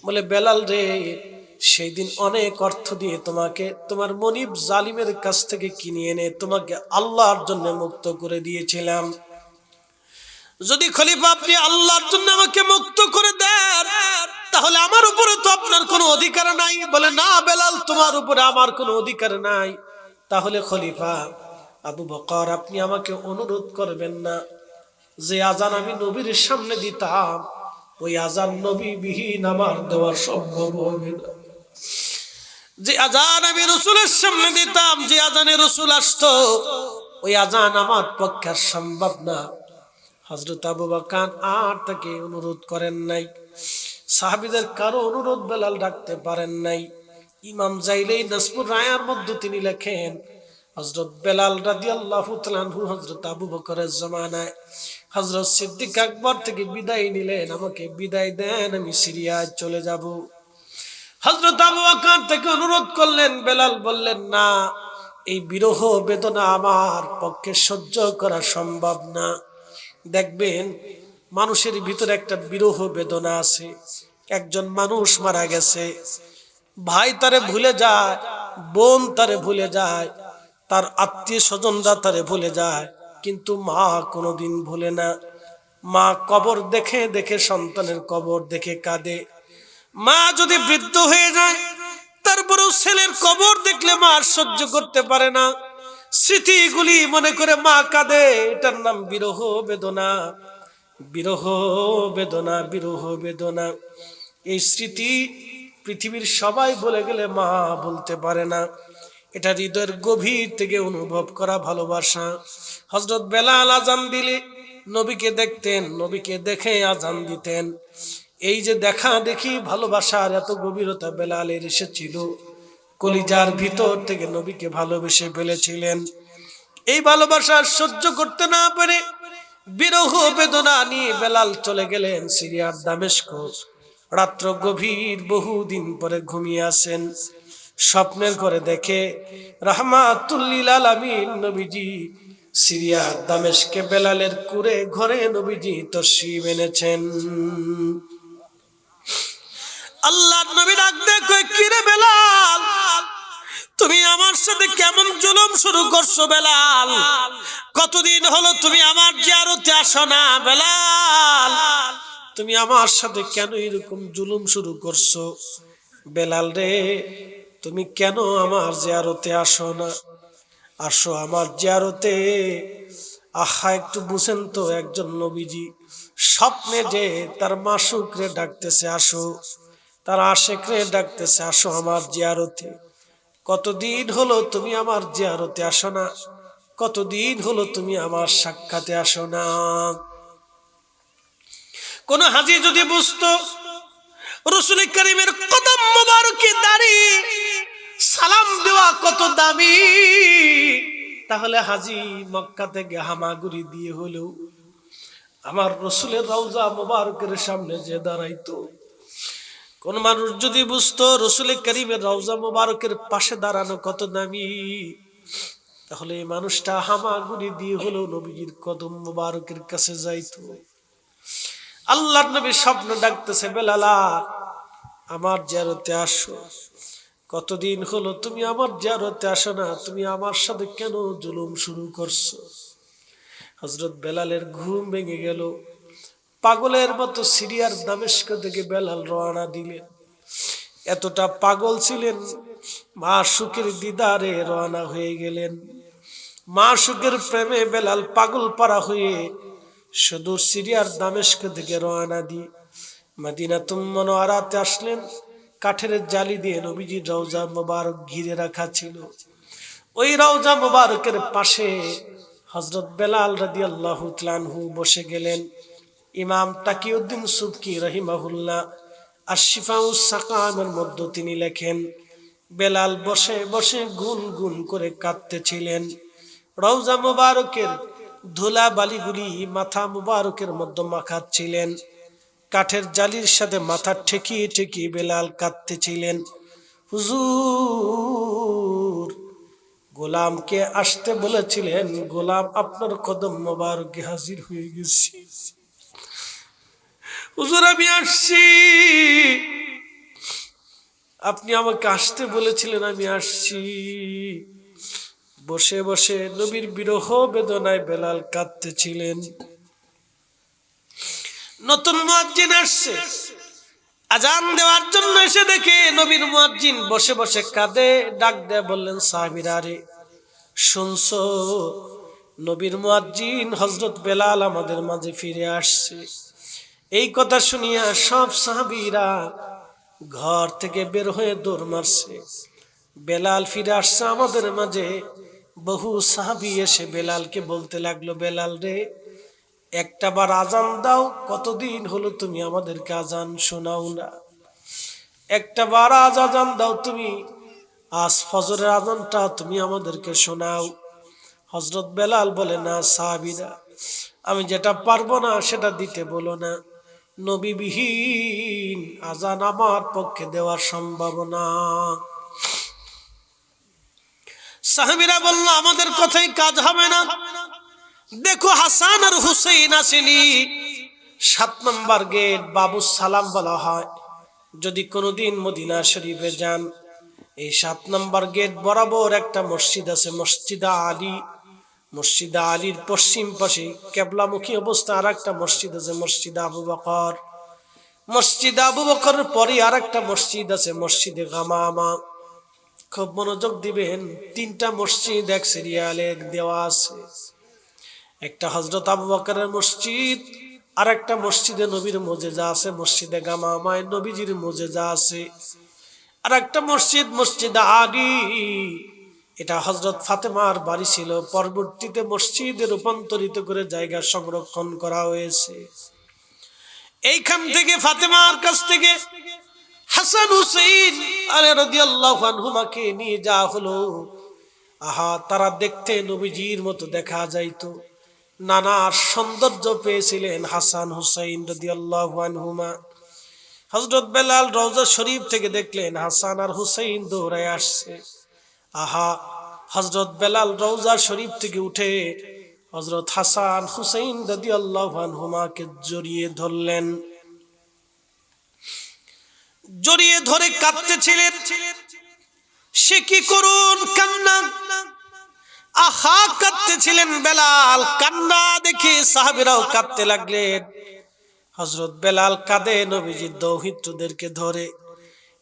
বলে বেলাল রে, সেই দিন অনেক অর্থ দিয়ে তোমাকে তোমার মনিব জালিমের কাছ থেকে কিনে এনে তোমাকে আল্লাহর জন্য মুক্ত করে দিয়েছিলাম। যদি খলিফা আপনি আল্লাহর জন্য আমাকে মুক্ত করে দেন তাহলে আমার উপরে তো আপনার কোনো অধিকার নাই। বলে না বেলাল, তোমার উপরে আমার কোনো অধিকার নাই। তাহলে খলিফা আবু বকর আপনি আমাকে অনুরোধ করবেন না যে আজান আমি নবীর সামনে দিতাম ওই আজান নবী বিহীন আমার দেওয়া সম্ভব হবে না। যে আজান আমি রসুলের সামনে দিতাম, যে আজানে রসুল আসতো ওই আজান আমার পক্ষে সম্ভব না। হযরত আবু বকর আর তাকে অনুরোধ করেন নাই। সাহাবীদের কারো অনুরোধ বেলাল রাখতে পারেন নাই। ইমাম জাইলাই নাসপুর রায়ার মধ্যে তিনি লেখেন হযরত বেলাল রাদিয়াল্লাহু তাআলা আনহু হযরত আবু বকরের জামানায় হযরত সিদ্দিক আকবর থেকে বিদায় নিলেন, আমাকে বিদায় দেন, আমি সিরিয়ায় চলে যাব। হযরত আবু বকর থেকে অনুরোধ করলেন, বেলাল বললেন না, এই বিরহ বেদনা আমার পক্ষে সহ্য করা সম্ভব না। দেখবেন মানুষের ভিতরে একটা বিরহ বেদনা আছে। একজন মানুষ মারা গেছে, ভাই তারে ভুলে যায়, বোন তারে ভুলে যায়, তার আত্মীয় স্বজনরা তারে ভুলে যায়, কিন্তু মা কোনোদিন ভুলে না। মা কবর দেখে দেখে সন্তানের কবর দেখে কাঁদে। মা যদি বৃদ্ধ হয়ে যায় তারপরেও ছেলের কবর দেখলে মা আর সহ্য করতে পারে না, স্মৃতিগুলি মনে করে মা কাঁদে। এটার নাম বিরহ বেদনা। বিরহ বেদনা, বিরহ বেদনা। এই স্মৃতি পৃথিবীর সবাই বলে গেলে মা বলতে পারে না। এটা হৃদয়ের গভীর থেকে অনুভব করা ভালোবাসা। হযরত বেলাল আজান দিলে নবীকে দেখতেন, নবীকে দেখে আজান দিতেন। এই যে দেখা দেখি ভালোবাসার এত গভীরতা বেলালের এসেছিল, কলিজার ভিতর থেকে নবীকে ভালোবেসে ফেলেছিলেন। এই ভালোবাসা সহ্য করতে না পেরে বিরহ বেদনা নিয়ে বেলাল চলে গেলেন সিরিয়ার দামেস্ক। রাত্র গভীর, বহুদিন পরে ঘুমিয়ে আসেন। স্বপ্নের ঘরে দেখে রাহমাতুল লিল আলামিন নবীজি সিরিয়ার দামেস্কে বেলালের কুরে ঘরে নবীজি তশরিফ এনেছেন। আল্লাহর নবী ডাক দিয়ে কয়, কি রে বেলাল, তুমি আমার সাথে কেমন জুলুম শুরু করছো বেলাল? কতদিন হলো তুমি আমার জিয়ারতে আসো না বেলাল? তুমি আমার সাথে কেন এরকম জুলুম শুরু করছো? বেলাল রে, তুমি কেন আমার জিয়ারতে আসো না? আসো আমার জিয়ারতে। আহা একটু বুঝেন তো, একজন নবীজি স্বপ্নে যে তার মাসুকরে ডাকতেছে আসো, তার আশেকরে ডাকতেছে আসো আমার জিয়ারতে। কতদিন হলো তুমি আমার জিয়ারতে আসো না? কতদিন হলো তুমি আমার সাক্ষাতে আসো না? কোন হাজী যদি বুঝতো রাসূল কারীমের কদম মোবারকে দাঁড়িয়ে সালাম দেওয়া কত দামি, তাহলে হাজী মক্কা থেকে হামাগুড়ি দিয়ে হলেও আমার রাসূলের রওজা মোবারকের সামনে যে দাঁড়াইতো। কোন মানুষ যদি বুঝতো রাসূল কারীমের রওজা মোবারকের পাশে দাঁড়ানো কত দামি, তাহলে এই মানুষটা হামাগুড়ি দিয়ে হলেও নবীজির কদম মোবারকের কাছে যাইতো। আল্লাহর নবী স্বপ্ন ডাকতেছে, বেলালা আমার জিয়ারতে আসো। কতদিন হলো তুমি আমার জিয়ারতে আসো না? তুমি আমার সাথে কেন জুলুম শুরু করছো? হযরত বেলালের ঘুম ভেঙে গেল। পাগলের মতো সিরিয়ার দামেস্ক থেকে বেলাল রওনা দিলেন। এতটা পাগল ছিলেন, মাশূকের দিদারে রওনা হয়ে গেলেন। মাশূকের প্রেমে বেলাল পাগল পারা হয়ে সুদূর সিরিয়ার দামেস্ক থেকে রওনা দিয়ে মদিনাতুল মুনাওয়ারাতে আসলেন। কাঠের জালি দিয়ে নবীজির রওজা মুবারক ঘিরে রাখা ছিল। ওই রওজা মুবারকের পাশে হযরত বেলাল রাদিয়াল্লাহু তাআলা আনহু বসে গেলেন। ইমাম তাকিউদ্দিন সুবকি রাহিমাহুল্লাহ আশ-শিফাউস সাকামের মধ্যে তিনি লেখেন, বেলাল বসে বসে গুনগুন করে কাঁদতেছিলেন। রওজা মুবারকের ধুলা বালিগুলি মাথা মুবারকের মধ্যে মাখাচ্ছিলেন। কাঠের জালির সাথে মাথা ঠেকিয়ে ঠেকিয়ে বেলাল কাঁদতেছিলেন। হুজুর গোলামকে আসতে বলেছিলেন, গোলাম আপনার কদম মোবারকে হাজির হয়ে গেছি। হুজুর আমি আসছি, আপনি আমাকে আসতে বলেছিলেন, আমি আসছি। বসে বসে নবীর বিরহ বেদনায় বেলাল কাঁদতেছিলেন। নতুন মুয়াজ্জিন আসছে, আজান দেওয়ার জন্য এসে দেখে নবীর মুয়াজ্জিন বসে বসে কাঁদে। ডাক দেয়া বললেন, সাহাবীরা রে শুনছো, নবীর মুয়াজ্জিন হযরত বেলাল আমাদের মাঝে ফিরে আসছে। এই কথা শুনিয়া সব সাহাবীরা ঘর থেকে বের হয়ে দৌড় মারছে। বেলাল ফিরে আসছে আমাদের মাঝে। বহু সাহাবী এসে বেলালকে বলতে লাগলো, বেলাল রে একটা বার আজান দাও, কতদিন হলো তুমি আমাদেরকে আজান শোনাও না। একটা বার আজান দাও তুমি, আজ ফজরের আজানটা তুমি আমাদেরকে শোনাও। হযরত বেলাল বলে, না সাহাবীরা, আমি যেটা পারবো না সেটা দিতে বলো না, নবীবিহীন আজান আমার পক্ষে দেওয়ার সম্ভব না। সাহাবীরা বলল, আমাদের কথাই কাজ হবে না। দেখো হাসান আর হুসাইন আসেনি 7 নম্বর গেট বাবু সালাম বলা হয়। যদি কোনোদিন মদিনা শরীফে যান, এই 7 নম্বর গেট বরাবর একটা মসজিদ আছে, মসজিদে আলী। মসজিদে আলীর পশ্চিম পাশে কেবলামুখী অবস্থা আর একটা মসজিদ আছে, মসজিদে আবু বকর। মসজিদে আবু বকরের পরে আর একটা মসজিদ আছে, মসজিদে গামামা। খুব মনোযোগ দিবেন, 3টা মসজিদ এক সিরিয়ালে দেওয়া আছে। একটা হযরত আবু বকরের মসজিদ, আর একটা মসজিদে নবীর মুজিজা আছে, মসজিদে গামামায় নবীজির মুজিজা আছে। আর একটা মসজিদ মসজিদে আলী, এটা হযরত ফাতেমার বাড়ি ছিল, পরবর্তীতে মসজিদে রূপান্তরিত করে জায়গা সংরক্ষণ করা হয়েছে। এইখান থেকে ফাতেমার কাছ থেকে হাসান হুসাইন রাদিয়াল্লাহু আনহুমাকে নিয়ে যাওয়া হলো। আহা, তারা দেখতে নবীজির মতো দেখা যাইতো। নানা সৌন্দর্য পেয়েছিলেন হাসান হুসাইন রাদিয়াল্লাহু আনহুমা। হযরত বেলাল রওজা শরীফ থেকে দেখলেন হাসান আর হুসাইন দৌড়ায় আসছে। আহা, হযরত বেলাল রওজা শরীফ থেকে উঠে হযরত হাসান হুসাইন রাদিয়াল্লাহু আনহুমাকে জড়িয়ে ধরলেন। জড়িয়ে ধরে কাঁদতেছিলেন। সে কি করুন কান্না, আহা কাঁদতেছিলেন বেলাল। কান্না দেখে সাহাবীরাও কাঁদতে লাগলেন। হযরত বেলাল কাঁদে নবীজির দৌহিত্রদেরকে ধরে।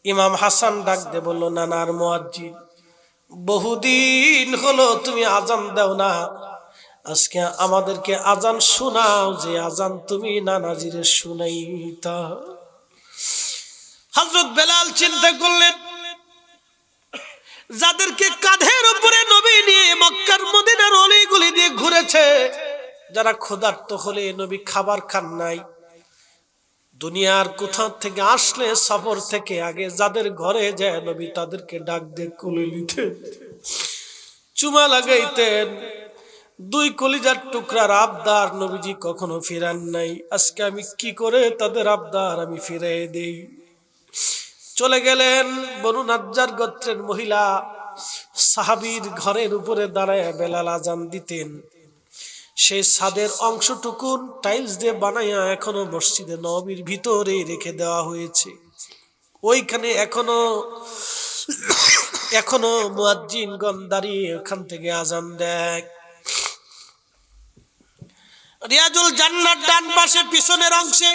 ইমাম হাসান ডাক দিয়ে বলল, নানার মুয়াজ্জিন, বহুদিন হলো তুমি আজান দাও না, আজকে আমাদেরকে আজান শোনাও, যে আজান তুমি নানাজিরে শুনাইতা। হযরত বেলাল চিন্তা করলেন, যাদেরকে কাঁধের উপরে নবী নিয়ে মক্কার মদিনার অলিগলি দিয়ে ঘুরেছে, যারা ক্ষুধার্ত হলে নবী খাবার খান নাই, দুনিয়ার কোথা থেকে আসলে সফর থেকে আগে যাদের ঘরে যায় নবী তাদেরকে ডাক দিয়ে কোলে নিতেন, চুমা লাগাইতেন। 2 কলিজার টুকরার আবদার নবীজি কখনো ফিরান নাই। আজকে আমি কি করে তাদের আবদার আমি ফিরিয়ে দেই। চলে গেলেন বনু নাজ্জার গোত্রের মহিলা সাহাবীর ঘরের উপরে দাঁড়ায় বেলাল আজান দিতেন। সেই ছাদের অংশটুকুন টাইলস দিয়ে বানাইয়া এখনো মসজিদে নববীর ভিতরে রেখে দেওয়া হয়েছে। ওইখানে এখনো মুয়াজ্জিনগণ দাঁড়িয়ে ওখান থেকে আজান দেয়। রিয়াজুল জান্নাত ডান পাশে পিছনের অংশে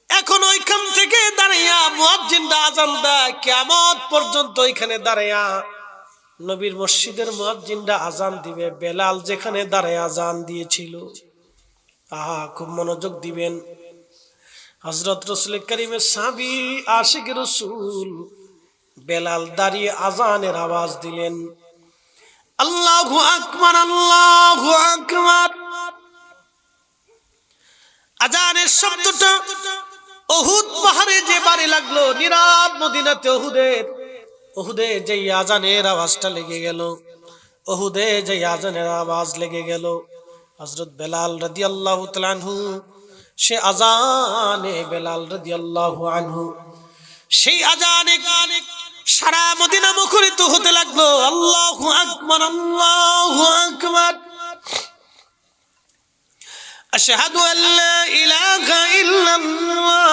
এখন ওইখান থেকে দাঁড়াইয়া মুয়াজ্জিনরা আজান দেয়। কিয়ামত পর্যন্ত ওইখানে দাঁড়াইয়া নবীর মসজিদের মুয়াজ্জিনরা আজান দিবে। বেলাল যেখানে দাঁড়ায় আজান দিয়েছিল, আহা খুব মনোযোগ দিবেন। হযরত রাসূল করিমের সাহাবী আশিক রাসূল বেলাল দাঁড়িয়ে আজানের আওয়াজ দিলেন, আল্লাহু আকবার, আল্লাহু আকবার। আজানের শব্দটা উহুদ পাহাড়ে যে বাড়ি লাগলো, নীরব মদিনাতে উহুদে যে আজানের আওয়াজটা লেগে গেল, উহুদে যে আজানের আওয়াজ লেগে গেল, হযরত বেলাল রাদিয়াল্লাহু তাআলা আনহু সে আজানে বেলাল রাদিয়াল্লাহু আনহু সেই আজানে সারা মদিনা মুখরিত হতে লাগলো। আল্লাহু আকবার, আল্লাহু আকবার। আশহাদু আল্লা ইলাহা ইল্লাল্লাহ,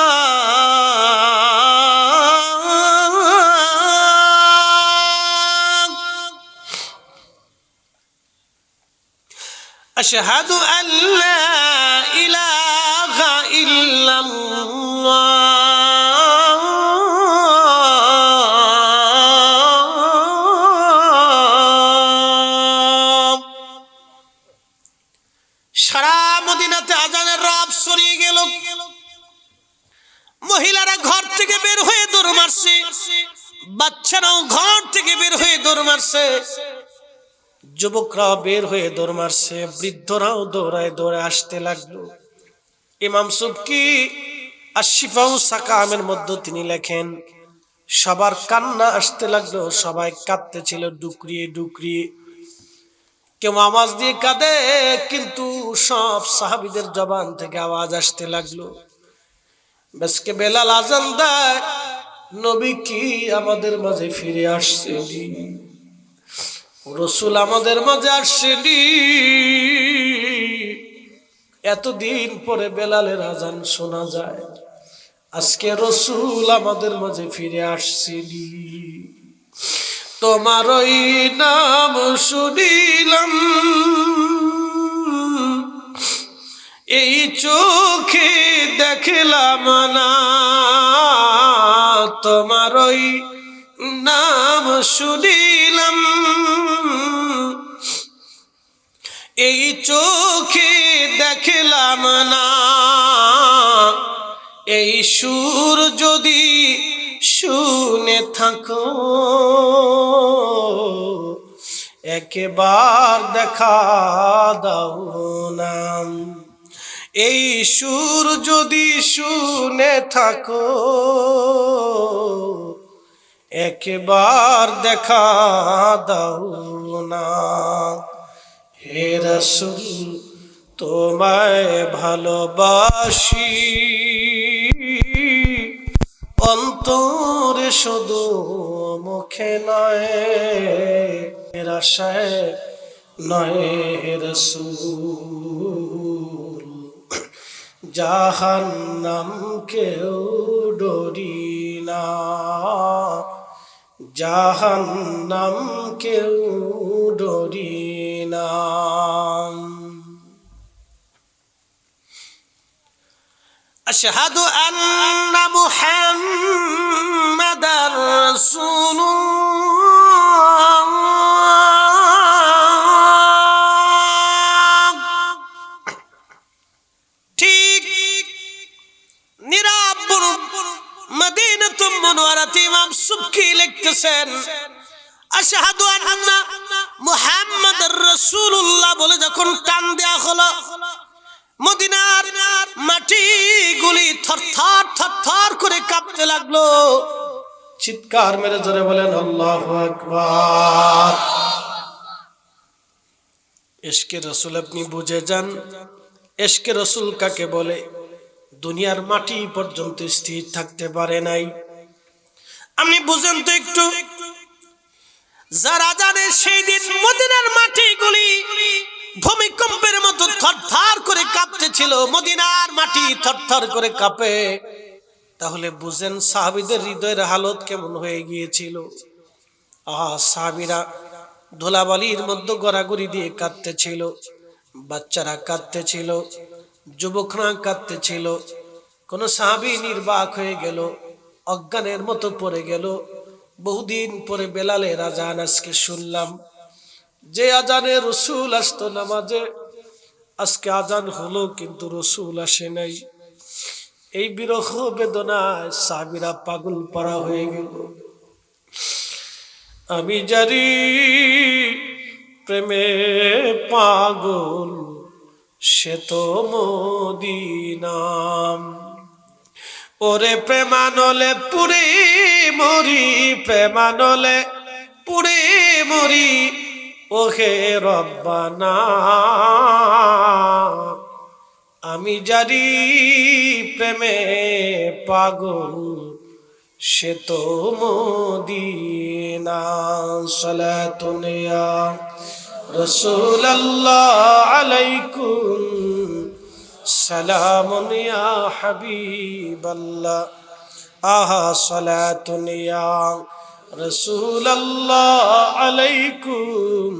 আশহাদু আল্লা ইলাহা ইল্লাল্লাহ। সারা মদিনাতে আজানের রব ছড়িয়ে গেল। মহিলারা ঘর থেকে বের হয়ে দৌড় মারছে, বাচ্চারাও ঘর থেকে বের হয়ে দৌড় মারছে, যুবকরাও বের হয়ে দৌড় মারছে, বৃদ্ধরাও দৌড়ায় দৌড়ে আসতে লাগলো। ইমাম সুবকি আশ-শিফাউ সাকামের মধ্যে তিনি লেখেন, সবার কান্না আসতে লাগলো, সবাই কাঁদতেছিল ডুকরিয়ে ডুকরিয়ে। কেউ আওয়াজ দিয়ে কাঁদে, কিন্তু সব সাহাবীদের জবান থেকে আওয়াজ আসতে লাগলো, বেশকে বেলাল আজান দেয়, নবী কি আমাদের মাঝে ফিরে আসছেনি, রাসূল আমাদের মাঝে আসছেনি। এতদিন পরে বেলালের আজান শোনা যায়, আজকে রাসূল আমাদের মাঝে ফিরে আসছেনি। তোমার ওই নাম শুনিলাম, এই চোখে দেখলাম না, তোমার ওই নাম শুনিলাম, এই চোখে দেখলাম না, এই সুর যদি শুনে থাকো, একবার দেখা দাও না, এই সুর যদি শুনে থাকো, একবার দেখা দাও না। হে রাসূল তোমায় ভালোবাসি, অন্তরে শুধু মুখে নয়, আশায় নয় রাসূল, জাহান্নাম কেউ ডরি না, জাহান্নাম কেউ ডরি না। আশহাদু আন্না মুহাম্মাদার রাসূলুল্লাহ, ঠিক নিরাপদ মদিনাতুল মুনাওয়ারাতে ইমাম সুবকি লিখতেছেন, আশহাদু আন্না মুহাম্মাদার রাসূলুল্লাহ বলে যখন টান দেয়া হলো, মদিনার মাটিগুলি থরথর থরথর করে কাঁপতে লাগলো। চিৎকার মেরে জোরে বলেন আল্লাহু আকবার। ইশকে রাসূল আপনি বুঝে যান, ইশকে রাসূল কাকে বলে। দুনিয়ার মাটি পর্যন্ত স্থির থাকতে পারে নাই, আপনি বুঝেন তো একটু। যারা জানে সেই দিন মদিনার মাটিগুলি ভূমিকম্পের মতো থরথর করে কাঁপতেছিল, মদিনার মাটি থরথর করে কাঁপে, তাহলে বুঝেন সাহাবীদের হৃদয়ের হালত কেমন হয়ে গিয়েছিল। সাহাবীরা ধুলাবালির মধ্যে গড়াগড়ি দিয়ে কাঁদতেছিল, বাচ্চারা কাঁদতেছিল, যুবকরা কাঁদতেছিল। কোন সাহাবী নির্বাক হয়ে গেল, অজ্ঞানের মতো পড়ে গেল। বহুদিন পরে বেলালের আজান আজকে শুনলাম, যে আজানে রাসূল আসতো নামাজে, আজকে আজান হলো কিন্তু রাসূল আসে নাই। এই বিরহ বেদনায় সাহাবীরা পাগল পারা হয়ে গেল। আমি জানি প্রেমে পাগল সে তো মদিনা। ওরে প্রেমানলে পুরে মরি, প্রেমানলে পুরে মরি, ওহে রব্বানা। আমি জানি প্রেমে পাগল সে তো মদিনা। সালাতুন ইয়া রাসূলুল্লাহ আলাইকুম, সালামুন ইয়া হাবিবাল্লাহ। আহা সালাতুন ইয়া রাসূলুল্লাহ আলাইকুম,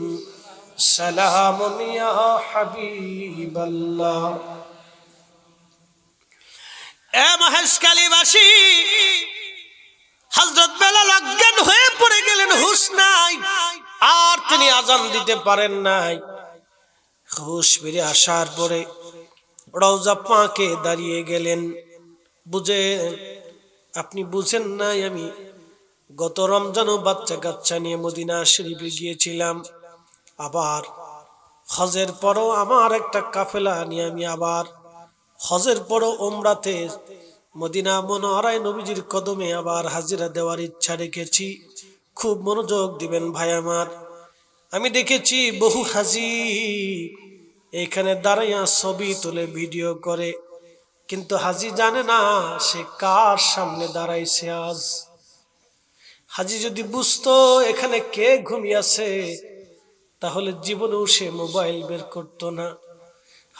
সালামুন ইয়া হাবিবাল্লাহ। এ মহেশখালীবাসী, হযরত বেলাল অজ্ঞান হয়ে পড়ে গেলেন, হুঁশ নাই, আর তিনি আজান দিতে পারেন নাই। হুঁশ ফিরে আসার পরে রওজা পাকে দাঁড়িয়ে গেলেন। আপনি বুঝেন নাই, আমি গত রমজানও বাচ্চা কাচ্চা নিয়ে মদিনা শরীফে গিয়েছিলাম। আবার হজের পরও আমার একটা কাফেলা নিয়ে আমি আবার হজের পরও উমরাতে মদিনা মুনাওয়ারায় নবীজির কদমে আবার হাজিরা দেওয়ার ইচ্ছা রেখেছি। খুব মনোযোগ দিবেন ভাই আমার। আমি দেখেছি বহু হাজি এখানে দাঁড়াইয়া ছবি তুলে ভিডিও করে, কিন্তু হাজি জানে না সে কার সামনে দাঁড়াইছে। আজ হাজি যদি বুঝতো এখানে কে ঘুমিয়েছে, তাহলে জীবনেও সে মোবাইল বের করতো না।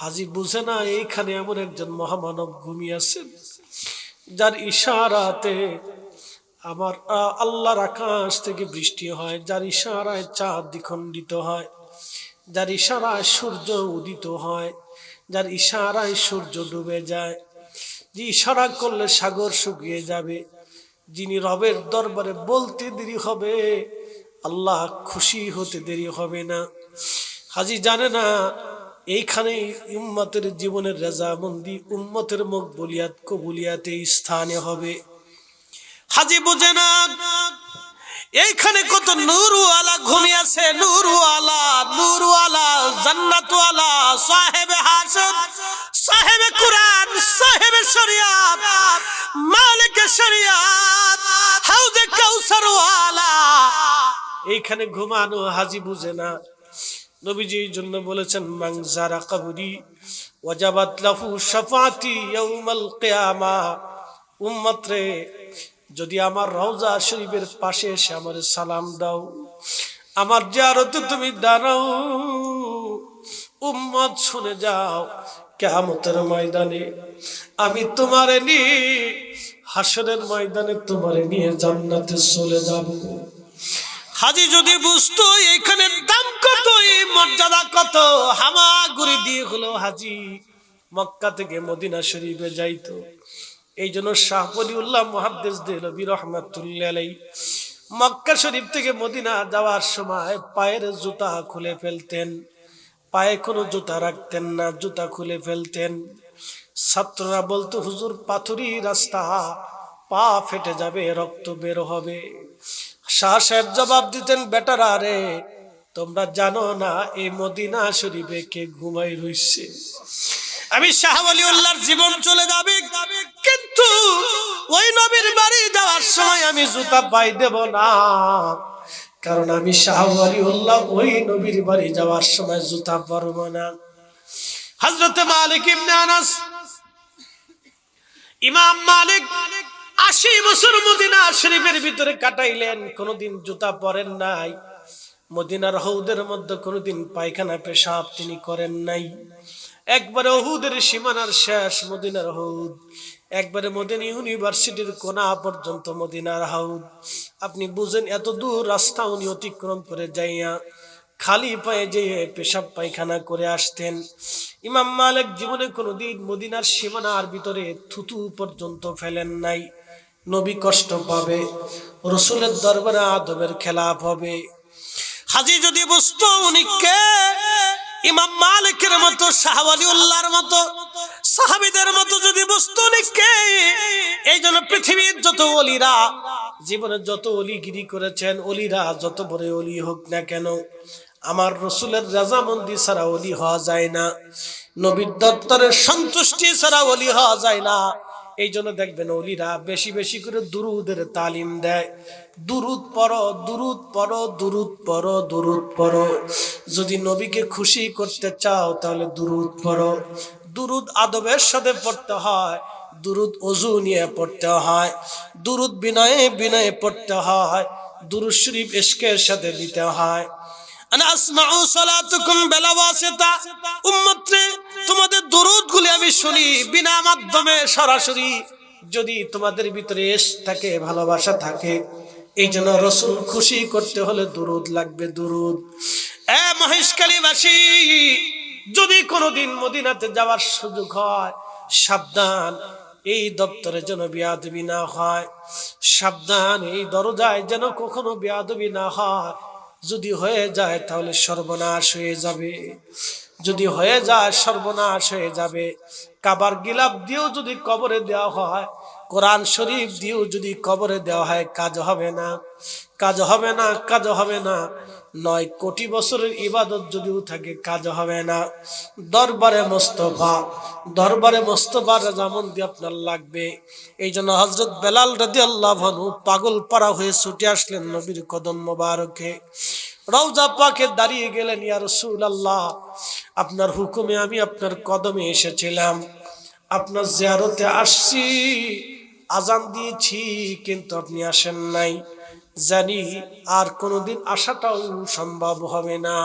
হাজি বুঝে না এইখানে এমন একজন মহামানব ঘুমিয়েছেন, যার ইশারাতে আমার আল্লাহর আকাশ থেকে বৃষ্টি হয়, যার ইশারায় চাঁদ দ্বিখণ্ডিত হয়, যার ইশারায় সূর্য উদিত হয়, যার ইশারায় সূর্য ডুবে যায়, যে ইশারা করলে সাগর শুকিয়ে যাবে, যিনি রবের দরবারে বলতে দেরি হবে, আল্লাহ খুশি হতে দেরি হবে না। হাজি জানে না এইখানে উম্মতের জীবনের রেজামন্দি, উম্মতের মকবুলিয়াত কবুলিয়াতে স্থানে হবে। হাজি বুঝে না এইখানে কত নূরওয়ালা ঘুমিয়েছে, নূরওয়ালা, নূরওয়ালা, জান্নাতওয়ালা, সাহেবে হাসদ, সাহেবে কুরআন, সাহেবে শরিয়াত, মালিকে শরিয়াত, হাউজে কাউসারওয়ালা এইখানে ঘুমানো। হাজি বুঝে না। নবীজি এই জন্য বলেছেন, মান যারা কবরি ওয়াজাবাত লাহু শাফাআতি ইয়াউমাল কিয়ামাহ। উম্মত রে, যদি আমার রওজা শরীফের পাশে এসে আমার সালাম দাও, আমার জিয়ারতে তুমি দাঁড়াও, উম্মত শুনে যাও, কিয়ামতের ময়দানে আমি তোমারে নিয়ে হাসরের ময়দানে তোমারে নিয়ে জান্নাতে চলে যাব। হাজি যদি বুঝতো এখানে দাম কত, এই মর্যাদা কত, হামাগুড়ি দিয়ে হলো হাজি মক্কা থেকে মদিনা শরীফে যাইতো। এই জন্য শাহ ওলিউল্লাহ মুহাদ্দিস দেহলভী রাহমাতুল্লাহ আলাইহি মক্কা শরীফ থেকে মদিনা যাওয়ার সময় পায়ের জুতা খুলে ফেলতেন, পায়ে কোনো জুতা রাখতেন না, জুতা খুলে ফেলতেন। ছাত্ররা বলতো, হুজুর পাথুরি রাস্তা, পা ফেটে যাবে, রক্ত বের হবে। শাহ সাহেব জবাব দিতেন, বেটারা রে, তোমরা জানো না এই মদিনা শরীফে কে ঘুমাই রইছে। আমি শাহ ওলিউল্লাহর জীবন চলে যাবে, কিন্তু ওই নবীর বাড়ি যাওয়ার সময় আমি জুতা পাই দেব না, কারণ আমি শাহ ওলিউল্লাহ ওই নবীর বাড়ি যাওয়ার সময় জুতা পরব না। হযরত মালিক ইবনে আনাস, ইমাম মালিক 80 বছর মদিনা শরীফের ভিতরে কাটাইলেন, কোনদিন জুতা পরেন নাই। মদিনার হৌদের মধ্যে কোনদিন পায়খানা পেশাব তিনি করেন নাই। একবারে উহুদের সীমানার শেষ মদিনার হৌদ, একবারে মদিনা ইউনিভার্সিটির কোনা পর্যন্ত মদিনার হৌদ। আপনি বুঝেন এত দূর রাস্তা উনি অতিক্রম করে যাইয়া খালি পায়ে যেয়ে পেশাব পায়খানা করে আসতেন। ইমাম মালিক জীবনে কোনোদিন মদিনার সীমানার ভিতরে থুতু পর্যন্ত ফেলেন নাই। নবী কষ্ট পাবে, রসুলের দরবারে আদবের খেলাফ হবে। হাজি যদি বুঝতো উনি কে, ইমাম মালিকের মতো, শাহ ওলিউল্লাহর মতো সাহাবীদের মতো যদি বুঝতো কে, এই জন্য পৃথিবীর যত ওলিরা জীবনে যত ওলিগিরি করেছেন, ওলিরা যত বড় ওলি হোক না কেন, আমার রসুলের রাজামন্দি ছাড়া ওলি হওয়া যায় না, নবীর দপ্তরের সন্তুষ্টি ছাড়া ওলি হওয়া যায় না। এই জন্য দেখবেন ওলিরা বেশি বেশি করে দুরুদের তালিম দেয়। দুরুদ পড়ো, দুরুদ পড়ো, দুরুদ পড়ো, দুরুদ পড়ো। যদি নবীকে খুশি করতে চাও তাহলে দুরুদ পড়ো। দুরুদ আদবের সাথে পড়তে হয়, দুরুদ ওযু নিয়ে পড়তে হয়, দুরুদ বিনয়ে বিনয়ে পড়তে হয়, দুরুদ শরীফ ইশকের সাথে দিতে হয়। আনা আসমাউ সালাতুকুম বিলা ওয়াসিতা, উম্মতরে তোমাদের দুরুদগুলি আমি শুনি বিনা মাধ্যমে, সরাসরি। যদি তোমাদের ভিতরে ইশক থাকে, ভালোবাসা থাকে, এই জন্য রাসূল খুশি করতে হলে দুরুদ লাগবে, দুরুদ। এ মহেশখালীবাসী, যদি কোনোদিন মদিনাতে যাওয়ার সুযোগ হয়, সাবধান, এই দপ্তরে যেন বেয়াদবি না হয়, সাবধান, এই দরজায় যেন কখনো বেয়াদবি না হয়। যদি হয়ে যায় তাহলে সর্বনাশ হয়ে যাবে, যদি হয়ে যায় সর্বনাশ হয়ে যাবে। কাবার গিলাফ দিয়েও যদি কবরে দেওয়া হয়, কোরআন শরীফ দিয়েও যদি কবরে দেওয়া হয়, কাজ হবে না, কাজ হবে না, কাজ হবে না। 9 কোটি বছরের ইবাদত যদিও থাকে, কাজ হবে না। দরবারে মোস্তফা, দরবারে মোস্তফার রাজামন্দি আপনার লাগবে। এই জন্য হযরত বেলাল রাদিয়াল্লাহু আনহু পাগল পারা হয়ে ছুটে আসলেন নবীর কদম মোবারকে, রওজা পাকে দাঁড়িয়ে গেলেন। ইয়া রাসূলুল্লাহ, আপনার হুকুমে আমি আপনার কদমে এসেছিলাম, আপনার জিয়ারতে আসছি, আজান দিয়েছি, কিন্তু আপনি আসেন নাই। জানি আর কোনোদিন আসাটাও সম্ভব হবে না।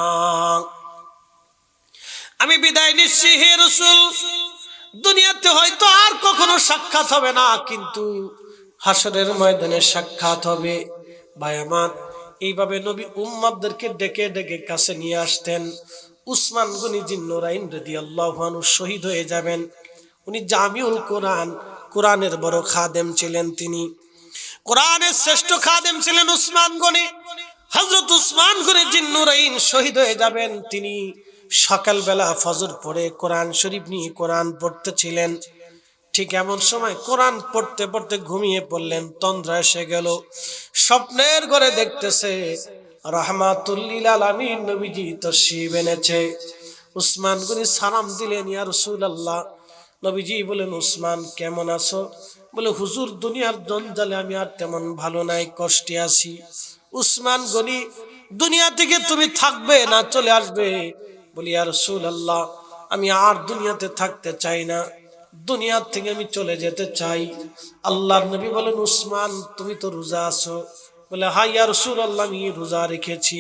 আমি বিদায় নিচ্ছি হে রাসূল, দুনিয়াতে হয়তো আর কখনো সাক্ষাৎ হবে না, কিন্তু হাসরের ময়দানে সাক্ষাৎ হবে। ভাই আমার, এইভাবে নবী উম্মতদেরকে ডেকে ডেকে কাছে নিয়ে আসতেন। উসমান গনি জিন্নুরাইন রাদিয়াল্লাহু আনহু শহীদ হয়ে যাবেন। উনি জামিউল কোরআন, কোরআনের বড় খাদেম ছিলেন, তিনি কোরআনের শ্রেষ্ঠ খাদেম ছিলেন উসমান গনি। হযরত উসমান গনি জিন্নুরাইন শহীদ হয়ে যাবেন। তিনি সকালবেলা ফজর পড়ে কোরআন শরীফ নিয়ে কোরআন পড়তেছিলেন। ঠিক এমন সময় কোরআন পড়তে পড়তে ঘুমিয়ে পড়লেন, তন্দ্রা এসে গেল। স্বপ্নের ঘরে দেখতেছে রাহমাতুল লিল আলামিন নবীজি তশরীফ এনেছে। উসমান গনি সালাম দিলেন, ইয়া রাসূলুল্লাহ। নবীজি বলেন, উসমান কেমন আছো? বলে, হুজুর দুনিয়ার জঞ্জালে আমি আর তেমন ভালো নাই, কষ্টে আছি। উসমান গনি, দুনিয়া থেকে তুমি থাকবে না চলে আসবে? বলি, ইয়া রাসূলুল্লাহ, আমি আর দুনিয়াতে থাকতে চাই না, দুনিয়া থেকে আমি চলে যেতে চাই। আল্লাহর নবী বলেন, উসমান তুমি তো রোজা আছো? বলে, হ্যাঁ ইয়া রাসূলুল্লাহ, আমি রোজা রেখেছি।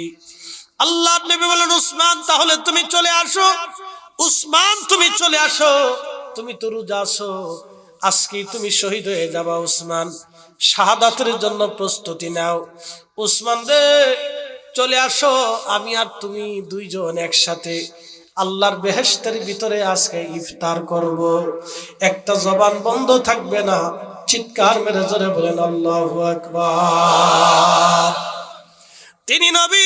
আল্লাহর নবী বলেন, উসমান তাহলে তুমি চলে আসো, উসমান তুমি চলে আসো, তুমি তো রোজা আছো, আজকে তুমি শহীদ হয়ে যাবা। উসমান, শাহাদাতের জন্য প্রস্তুতি নাও। উসমান রে, চলে আসো, আমি আর তুমি দুইজন একসাথে আল্লাহর বেহেশতের ভিতরে আজকে ইফতার করব। একটা জবান বন্ধ থাকবে না, চিৎকার মেরে জোরে বলেন আল্লাহু আকবার। তিনি নবী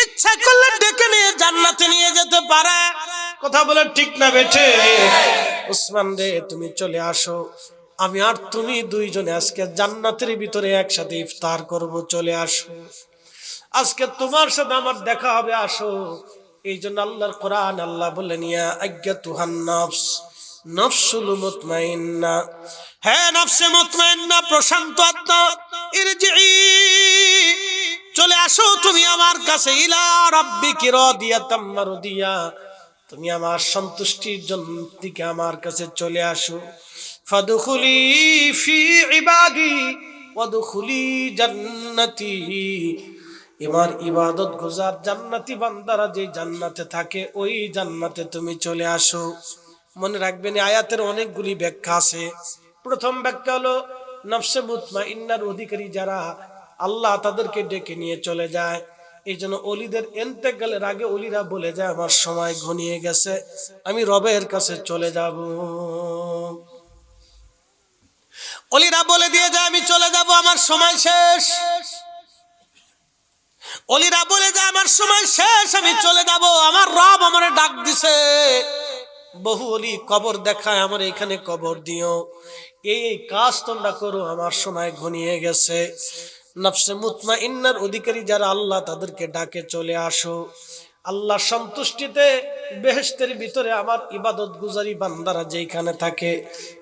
ইচ্ছা করলে ডেকে নিয়ে জান্নাতে নিয়ে যেতে পারে। কথা বলে ঠিক না বেঠে? উসমান রে, তুমি চলে আসো, আমি আর তুমি দুইজনে আজকে জান্নাতের ভিতরে একসাথে ইফতার করব, চলে আসো। আজকে তোমার সাথে আমার দেখা হবে, আসো। এই জন্য আল্লাহর কোরআন, আল্লাহ বলেন, ইয়া আইয়াতুহান নাফস নাফসুল মুতমাইন্না, হে নফসে মুতমাইন্না, প্রশান্ত আত্মা, ইরজিই, চলে আসো তুমি আমার কাছে, ইলা রাব্বিকি রাদিয়াতাম মারদিয়া, তুমি আমার সন্তুষ্টির জন্য দিকে আমার কাছে চলে আসো। ফাদখুলি ফি ইবাদি ওয়াদখুলি জান্নাতি, আমার ইবাদত গুজার জান্নাতি বান্দারা যে জান্নাতে থাকে, ওই জান্নাতে তুমি চলে আসো। মনে রাখবেন, আয়াতের অনেকগুলি ব্যাখ্যা আছে। প্রথম ব্যাখ্যা হলো, নফসে মুতমাইন্নার অধিকারী যারা, আল্লাহ তাদেরকে ডেকে নিয়ে চলে যায়। এই জন্য অলিদের ইন্তেকালের আগে অলিরা বলে যায়, আমার সময় ঘনিয়ে গেছে, আমি রবের কাছে চলে যাব। অলিরা বলে দিয়ে যায়, আমি চলে যাব, আমার সময় শেষ। অলিরা বলে যায়, আমার সময় শেষ, আমি চলে যাব, আমার রব আমারে ডাক দিছে। বহু ওলি কবর দেখায়, আমার এখানে কবর দিও, এই কাজ তোমরা করো, আমার সময় ঘনিয়ে গেছে। নফসে মুতমাইন্নার অধিকারী যারা আল্লাহ তাদেরকে ডাকে চলে আসো, আল্লাহ সন্তুষ্টিতে বেহেশতের ভিতরে আমার ইবাদত গুজারি বান্দারা যেখানে থাকে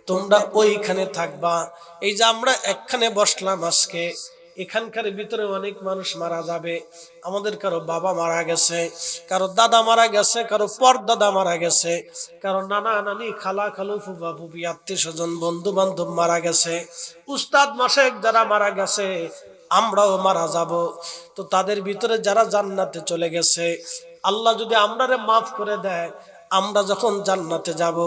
তোমরা ওইখানে থাকবা। এই যে আমরা একখানে বসলাম আজকে, এখানকার ভিতরে অনেক মানুষ মারা যাবে। আমাদের কারো বাবা মারা গেছে, কারো দাদা মারা গেছে, কারো পরদাদা মারা গেছে, কারো নানা নানি খালা খালু ফুফা ফুফি আত্মীয় স্বজন বন্ধু বান্ধব মারা গেছে, উস্তাদ মাশেক যারা মারা গেছে, আমরাও মারা যাব। তো তাদের ভিতরে যারা জান্নাতে চলে গেছে, আল্লাহ যদি আমরারে মাফ করে দেয়, আমরা যখন জান্নাতে যাব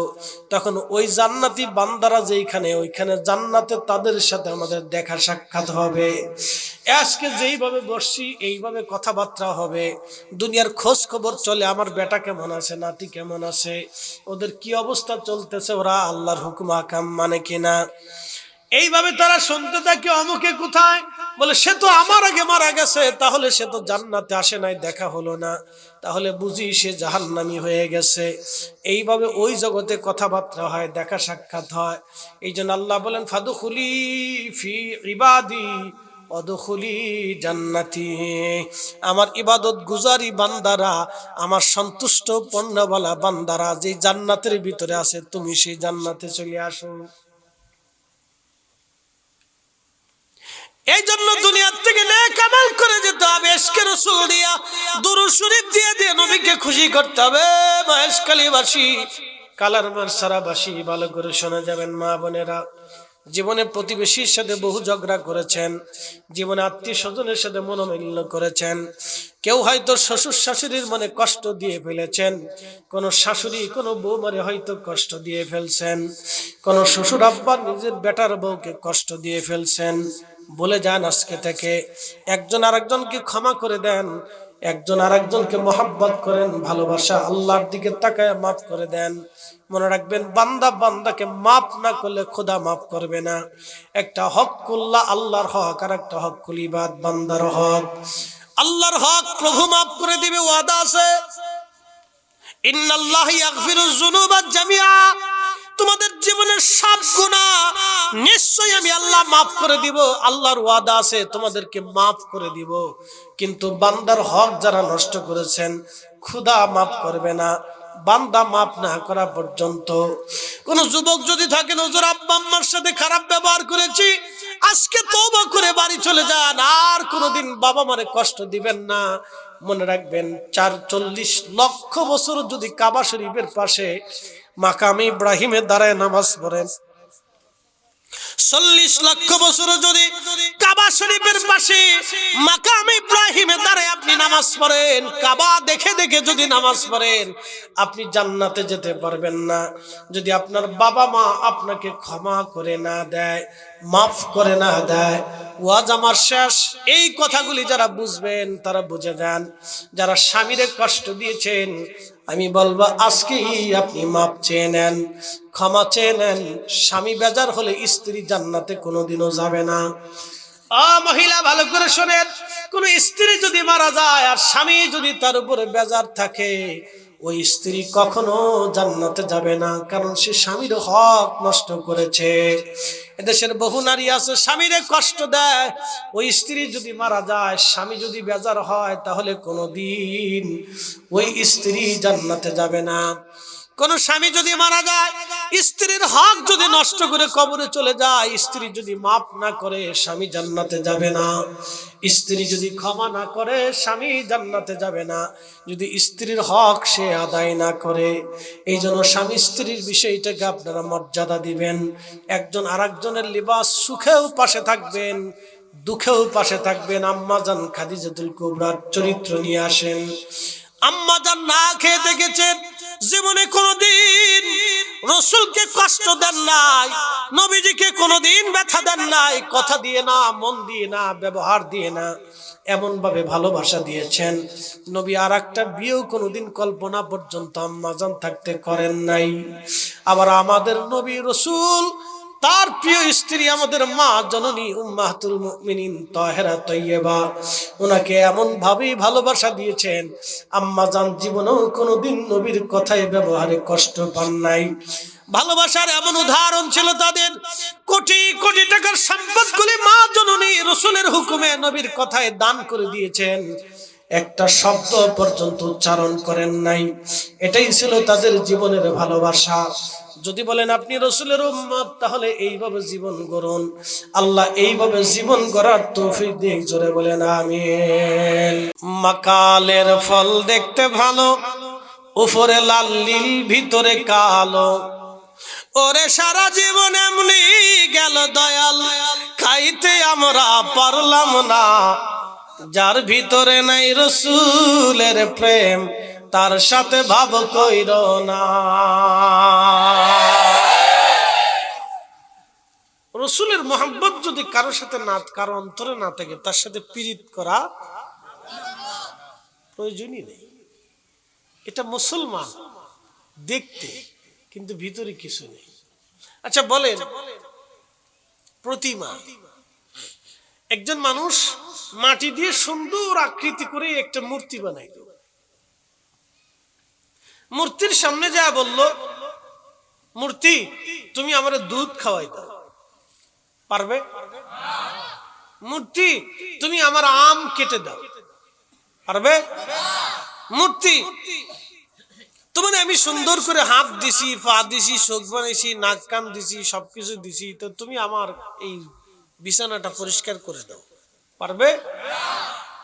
তখন ওই জান্নাতি বান্দারা যেইখানে, ওইখানে জান্নাতে তাদের সাথে আমাদের দেখা সাক্ষাৎ হবে। আজকে যেইভাবে বসছি এইভাবে কথাবার্তা হবে, দুনিয়ার খোঁজ খবর চলে, আমার বেটা কেমন আছে, নাতি কেমন আছে, ওদের কি অবস্থা চলতেছে, ওরা আল্লাহর হুকুম আকাম মানে কিনা, এইভাবে তারা শুনতে থাকে। অমুকে কোথায়, বলে সে তো আমার আগে মারা গেছে, তাহলে সে তো জান্নাতে আসে নাই, দেখা হলো না, তাহলে বুঝি সে জাহান্নামী হয়ে গেছে। এইভাবে ওই জগতে কথাবার্তা হয়, দেখা সাক্ষাৎ হয়। এই জন্য আল্লাহ বলেন ফাদখুলি ফি ইবাদি অদখুলি জান্নাতি, আমার ইবাদত গুজারি বান্দারা, আমার সন্তুষ্ট পণ্যওয়ালা বান্দারা যে জান্নাতের ভিতরে আছে, তুমি সেই জান্নাতে চলে আসো। এই জন্য দুনিয়ার থেকে নেক আমল করে যেতে হবে, ইশকে রাসূল দিয়া দুরূদ শরীফ দিয়ে দিয়ে নবীকে খুশি করতে হবে। মহেশখালীবাসী, কালারমারসারাবাসী, ভালো করে শোনা যাবেন মা বোনেরা, জীবনে প্রতিবেশীর সাথে বহু ঝগড়া করেছেন, জীবনে আত্মীয় স্বজনের সাথে মনোমালিন্য করেছেন, কেউ হয়তো শ্বশুর শাশুড়ির মনে কষ্ট দিয়ে ফেলেছেন, কোন শাশুড়ি কোন বৌমারে হয়তো কষ্ট দিয়ে ফেলছেন, কোন শ্বশুর আব্বা নিজের বেটার বউকে কষ্ট দিয়ে ফেলছেন। বলে যান আজকে থেকে একজন আরেকজনকে ক্ষমা করে দেন, একজন আরেকজনকে মহব্বত করেন, ভালোবাসা আল্লাহর দিকে তাকায় মাফ করে দেন। মনে রাখবেন, বান্দা বান্দাকে মাফ না করলে খোদা মাফ করবে না। একটা হকুল্লাহ আল্লাহর হক, আর একটা হকুল ইবাদ বান্দার হক। আল্লাহর হক প্রভু মাফ করে দিবে, ওয়াদা আছে, ইন্নাল্লাহা ইয়াগফিরুয যুনুবা জামিআ, তোমাদের জীবনের সব গুনাহ নিশ্চয়ই আমি আল্লাহ মাফ করে দিব। আল্লাহর ওয়াদা আছে তোমাদেরকে মাফ করে দিব, কিন্তু বান্দার হক যারা নষ্ট করেছেন খোদা মাফ করবে না, বান্দা মাফ না করা পর্যন্ত। কোন যুবক যদি থাকেন, হুজুর আব্বা আম্মার সাথে খারাপ ব্যবহার করেছি, আজকে তওবা করে বাড়ি চলে যান, আর কোনোদিন বাবা মারে কষ্ট দিবেন না। মনে রাখবেন, ৪৪ লক্ষ বছর যদি কাবা শরীফের পাশে মাকাম ইব্রাহিমে দাঁড়ায় নামাজ পড়েন, ৪০ লক্ষ বছর যদি কাবা শরীফের পাশে মাকাম ইব্রাহিমে দাঁড়ায় আপনি নামাজ পড়েন, কাবা দেখে দেখে যদি নামাজ পড়েন, আপনি জান্নাতে যেতে পারবেন না যদি আপনার বাবা মা আপনাকে ক্ষমা করে না দেয়, মাফ করে না দেয়। ওয়াজ আমার শেষ। এই কথাগুলি যারা বুঝবেন তারা বুঝে যান। যারা স্বামীরে কষ্ট দিয়েছেন, আমি বলবো আজকেই আপনি মাপ চেয়ে নেন, ক্ষমা চেয়ে নেন। স্বামী বেজার হলে স্ত্রী জান্নাতে কোনোদিনও যাবে না। মহিলা ভালো করে শোনেন, কোন স্ত্রী যদি মারা যায় আর স্বামী যদি তার উপরে বেজার থাকে, ওই স্ত্রী কখনো জান্নাতে যাবে না, কারণ সে স্বামীর হক নষ্ট করেছে। এদেশের বহু নারী আছে স্বামীরে কষ্ট দেয়, ওই স্ত্রী যদি মারা যায়, স্বামী যদি বেজার হয়, তাহলে কোনোদিন ওই স্ত্রী জান্নাতে যাবে না। কোন স্বামী যদি মারা যায়, স্ত্রীর হক যদি নষ্ট করে কবরে চলে যায়, স্ত্রী যদি মাফ না করে, স্বামী জান্নাতে যাবে না। স্ত্রী যদি ক্ষমা না করে, স্বামী জান্নাতে যাবে না, যদি স্ত্রীর হক সে আদায় না করে। এই জন্য স্বামী স্ত্রীর বিষয়টাকে আপনারা মর্যাদা দিবেন। একজন আরেকজনের লিবাস, সুখেও পাশে থাকবেন, দুঃখেও পাশে থাকবেন। আম্মাজান খাদিজাতুল কুবরার চরিত্র নিয়ে আসেন। আম্মাজান না খেয়ে দেখেছেন, জীবনে কোনোদিন রাসূলকে কষ্ট দেন নাই, নবীজিকে কোনোদিন ব্যথা দেন নাই। কথা দিয়ে না, মন দিয়ে না, ব্যবহার দিয়ে না, এমন ভাবে ভালোবাসা দিয়েছেন। নবী আর একটা বিয়েও কোনোদিন কল্পনা পর্যন্ত আম্মাজান থাকতে করেন নাই। আবার আমাদের নবী রাসূল তার প্রিয় স্ত্রী আমাদের মা জননী উম্মাহাতুল মুমিনিন তাহেরা তৈয়বা, ওনাকে এমন ভাবেই ভালোবাসা দিয়েছেন আম্মা জান জীবনেও কোনোদিন নবীর কথায় ব্যবহারে কষ্ট পান নাই। ভালোবাসার এমন উদাহরণ ছিল তাদের। কোটি কোটি টাকার সম্পদগুলি মা জননী রাসূলের হুকুমে নবীর কথায় দান করে দিয়েছেন, একটা শব্দ পর্যন্ত উচ্চারণ করেন নাই। এটাই ছিল তাদের জীবনের ভালোবাসা। যদি বলেন আপনি রাসূলের উম্মত, তাহলে এইভাবে জীবন গড়ুন। আল্লাহ এইভাবে জীবন গড়ার তৌফিক দিক, জোরে বলেন আমিন। মাকালের ফল দেখতে ভালো, উপরে লাল নীল ভিতরে কালো, ওরে সারা জীবন এমনি গেল দয়াল, খাইতে আমরা পারলাম না। যার ভিতরে নাই রাসূলের প্রেম, তার সাথে ভাব কইরো না। রাসূলের মোহাব্বত যদি কারোর সাথে না, কারো অন্তরে না থাকে, তার সাথে পীড়িত করা প্রয়োজনই নেই। এটা মুসলমান দেখতে, কিন্তু ভিতরে কিছু নেই। আচ্ছা বলেন, প্রতিমা, একজন মানুষ মাটি দিয়ে সুন্দর আকৃতি করে একটা মূর্তি বানাইল, মূর্তির সামনে যা বলল, মূর্তি তুমি আমার দুধ খাওয়াই দাও, পারবে? মূর্তি তুমি আমার আম কেটে দাও, পারবে? মূর্তি তোমার আমি সুন্দর করে হাত দিছি, পা দিছি, চোখ বানাইছি, নাক কান দিছি, সবকিছু দিছি, তো তুমি আমার এই বিছানাটা পরিষ্কার করে দাও, পারবে?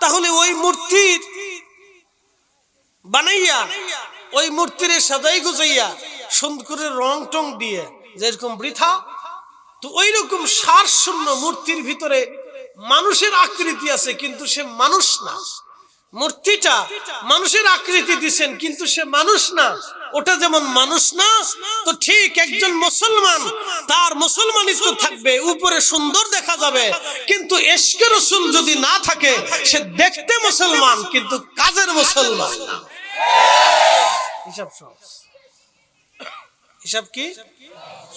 তাহলে ওই মূর্তির বানাইয়া, ওই মূর্তির সাজাই গুজাইয়া সুন্দর করে রং টং দিয়ে যেরকম বৃথা, তো ওই রকম সার শূন্য মূর্তির ভিতরে মানুষের আকৃতি আছে, কিন্তু সে মানুষ না। মূর্তিটা মানুষের আকৃতি দিছেন, কিন্তু সে মানুষ না। ওটা যেমন মানুষ না, তো ঠিক একজন মুসলমান, তার মুসলমানিত্ব থাকবে, উপরে সুন্দর দেখা যাবে, কিন্তু ইশকে রাসূল যদি না থাকে, সে দেখতে মুসলমান কিন্তু কাজের মুসলমান না। হিসাব সহজ। হিসাব কি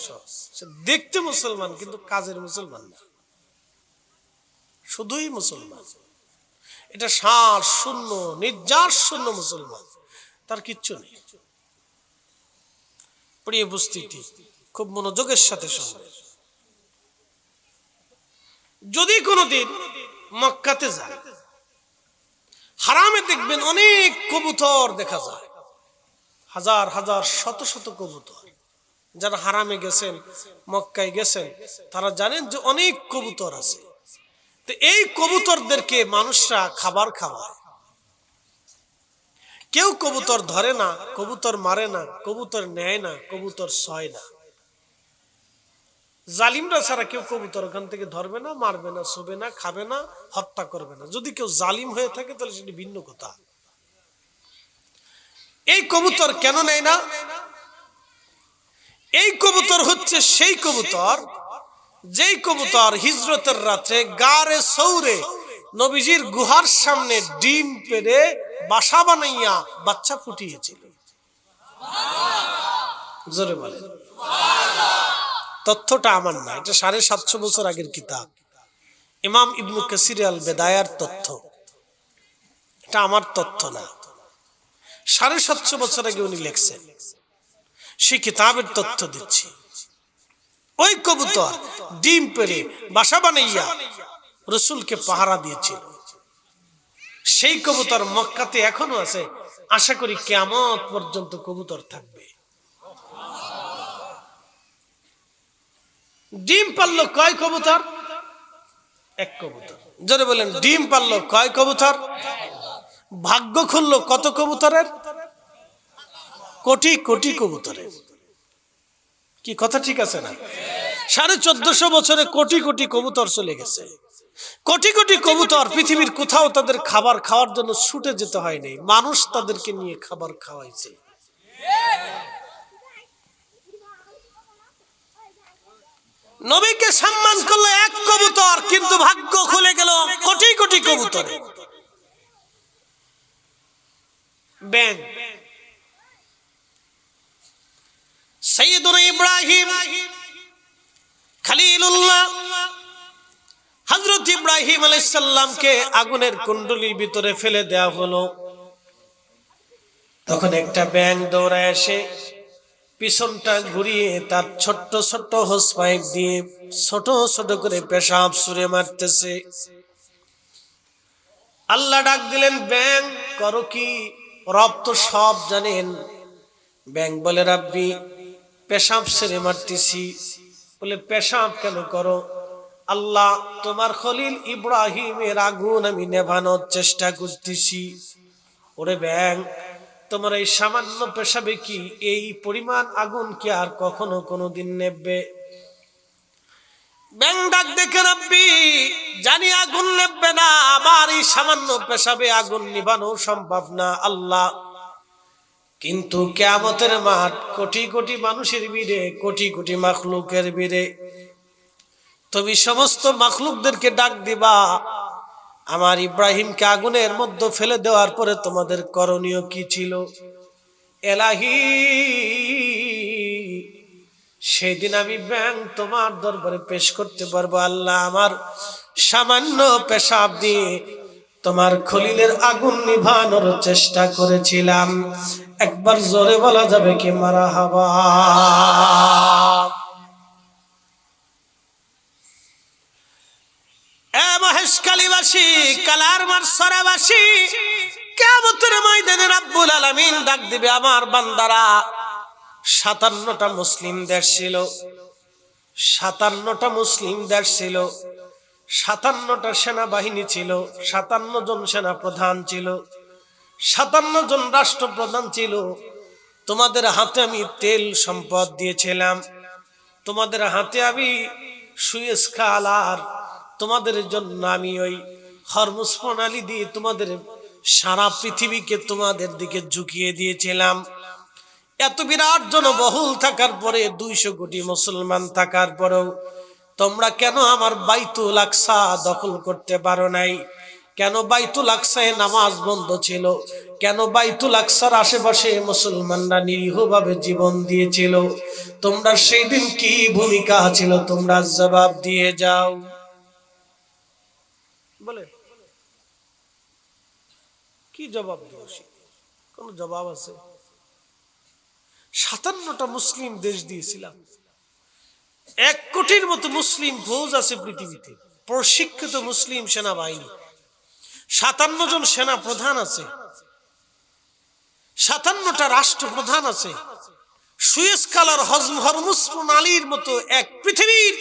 সহজ। সে দেখতে মুসলমান কিন্তু কাজের মুসলমান না, শুধুই মুসলমান। এটা সার শূন্য, নির্যাস শূন্য মুসলমান, তার কিচ্ছু নেই। প্রিয় উপস্থিতি, খুব মনোযোগের সাথে শুনবেন। যদি কোনোদিন মক্কাতে যান, হারামে দেখবেন অনেক কবুতর দেখা যায়, হাজার হাজার শত শত কবুতর। যারা হারামে গেছেন, মক্কায় গেছেন, তারা জানেন যে অনেক কবুতর আছে। তো এই কবুতরদেরকে মানুষরা খাবার খাওয়ায়। কেউ কবুতর ধরে না, কবুতর মারে না, কবুতর নেয় না, কবুতর ছয় না। জালিমরা ছাড়া কেউ কবুতর ওখান থেকে ধরবে না, মারবে না, ছুবে না, খাবে না, হত্যা করবে না। যদি কেউ জালিম হয়ে থাকে তাহলে সেটি ভিন্ন কথা। এই কবুতর কেন নেয় না? এই কবুতর হচ্ছে সেই কবুতর, যেই কবুতর হিজরতের রাতে গারে সৌরে নবীজির গুহার সামনে ডিম পেড়ে বাসা বানাইয়া বাচ্চা ফুটিয়েছিল। জোরে বলেন সুবহানাল্লাহ। তথ্যটা আমার না, এটা 750 বছর আগের কিতাব, ইমাম ইবনে কাসির আল বেদায়ার তথ্য, এটা আমার তথ্য না। 750 বছর আগে উনি লিখছেন, সেই কিতাবের তথ্য দিচ্ছি। ওই কবুতর ডিম পেড়ে বাসা বানাইয়া রাসূলকে পাহারা দিয়েছিল। সেই কবুতর মক্কাতে এখনো আছে, আশা করি কিয়ামত পর্যন্ত কবুতর থাকবে। ডিম পারলো কয় কবুতর? এক কবুতর। জোরে বলেন, ডিম পারলো কয় কবুতর? ভাগ্য খুললো কত কবুতরের? কোটি কোটি কবুতরের। কি কথা ঠিক আছে না? 1450 বছরে কোটি কোটি কবুতর চলে গেছে। কোটি কোটি কবুতর পৃথিবীর কোথাও তাদের খাবার খাওয়ার জন্য ছুটে যেতে হয়নি, মানুষ তাদেরকে নিয়ে খাবার খাওয়াইছে। নবীকে সম্মান করলো এক কবুতর, কিন্তু ভাগ্য খুলে গেল কোটি কোটি কবুতরে। ব্যাং, সাইয়েদুনা ইব্রাহিম খলিলুল্লাহ হযরত ইব্রাহিম আলাইহিস সালামকে আগুনের কুণ্ডলীর ভিতরে ফেলে দেওয়া হলো। তখন একটা ব্যাঙ দৌড়ায় এসে পিছনটা ঘুরিয়ে তার ছোট্ট ছোট্ট হোস পাইপ দিয়ে ছোট ছোট করে পেশাব ছুঁড়ে মারতেছে। আল্লাহ ডাক দিলেন, ব্যাঙ করো কি? রব তো সব জানেন। ব্যাঙ বলে, রাব্বি পেশাব ছুঁড়ে মারতেছি। বলে, পেশাব কেন করো? আল্লাহ, তোমার খলিল ইব্রাহিমের আগুন আমি নেভানোর চেষ্টা করতেছি। ওরে ব্যাঙ, তোমার এই সামান্য পেশাবে কি এই পরিমাণ আগুন কি আর কখনো কোনোদিন নেবে? ব্যাঙ ডাক দেখে, রাব্বি জানি আগুন নেবে না, আমার এই সামান্য পেশাবে আগুন নিভানো সম্ভব না আল্লাহ। কিন্তু কিয়ামতের মাঠ, কোটি কোটি মানুষের ভিড়ে, কোটি কোটি মাখলুকের ভিড়ে তুমি সমস্ত মাখলুকদেরকে ডাক দিবা, আমার ইব্রাহিমকে আগুনের মধ্যে ফেলে দেওয়ার পরে তোমাদের করণীয় কি ছিল? এলাহি, সেদিন আমি ব্যাঙ তোমার দরবারে পেশ করতে পারবো। আল্লাহ, আমার সামান্য পেশাব দিয়ে তোমার খলিলের আগুন নিভানোর চেষ্টা করেছিলাম। একবার জোরে বলা যাবে কি মারহাবা? মহেশখালীবাসী, কালার মারসরাবাসী, কিয়ামতের ময়দানে রব্বুল আলামিন ডাক দিবে, আমার বান্দারা 57টা মুসলিম দেশ ছিল, 57টা মুসলিম দেশ ছিল, 57টা সেনাবাহিনী ছিল, 57 জন সেনা প্রধান ছিল, 57 জন রাষ্ট্রপ্রধান ছিল। তোমাদের হাতে আমি তেল সম্পদ দিয়েছিলাম, তোমাদের হাতে আমি সুয়েজ খাল আর তোমাদের জন্য আমি ওই হরমুজ প্রণালী দিয়ে তোমাদের সারা পৃথিবীকে তোমাদের দিকে ঝুঁকিয়ে দিয়েছিলাম। এত বিরাট জনবহুল থাকার পরে, 200 কোটি মুসলমান থাকার পরেও তোমরা কেন আমার বাইতুল আকসা দখল করতে পারো নাই? কেন বাইতুল আকসায় নামাজ বন্ধ ছিল? কেন বাইতুল আকসার আশেপাশে মুসলমানরা নিরীহভাবে জীবন দিয়েছিল? তোমরা সেই দিন কি ভূমিকা ছিল? তোমরা জবাব দিয়ে যাও। বলে কি জবাব দেব? কোন জবাব আছে? 57টা মুসলিম দেশ দিয়েছিলাম, 1 কোটির মতো মুসলিম ফৌজ আছে পৃথিবীতে, প্রশিক্ষিত মুসলিম সেনাবাহিনী, 57 জন সেনা প্রধান আছে, 57টা রাষ্ট্রপ্রধান আছে, সুয়েজ খাল আর হরমুজ প্রণালীর মতো এক পৃথিবীর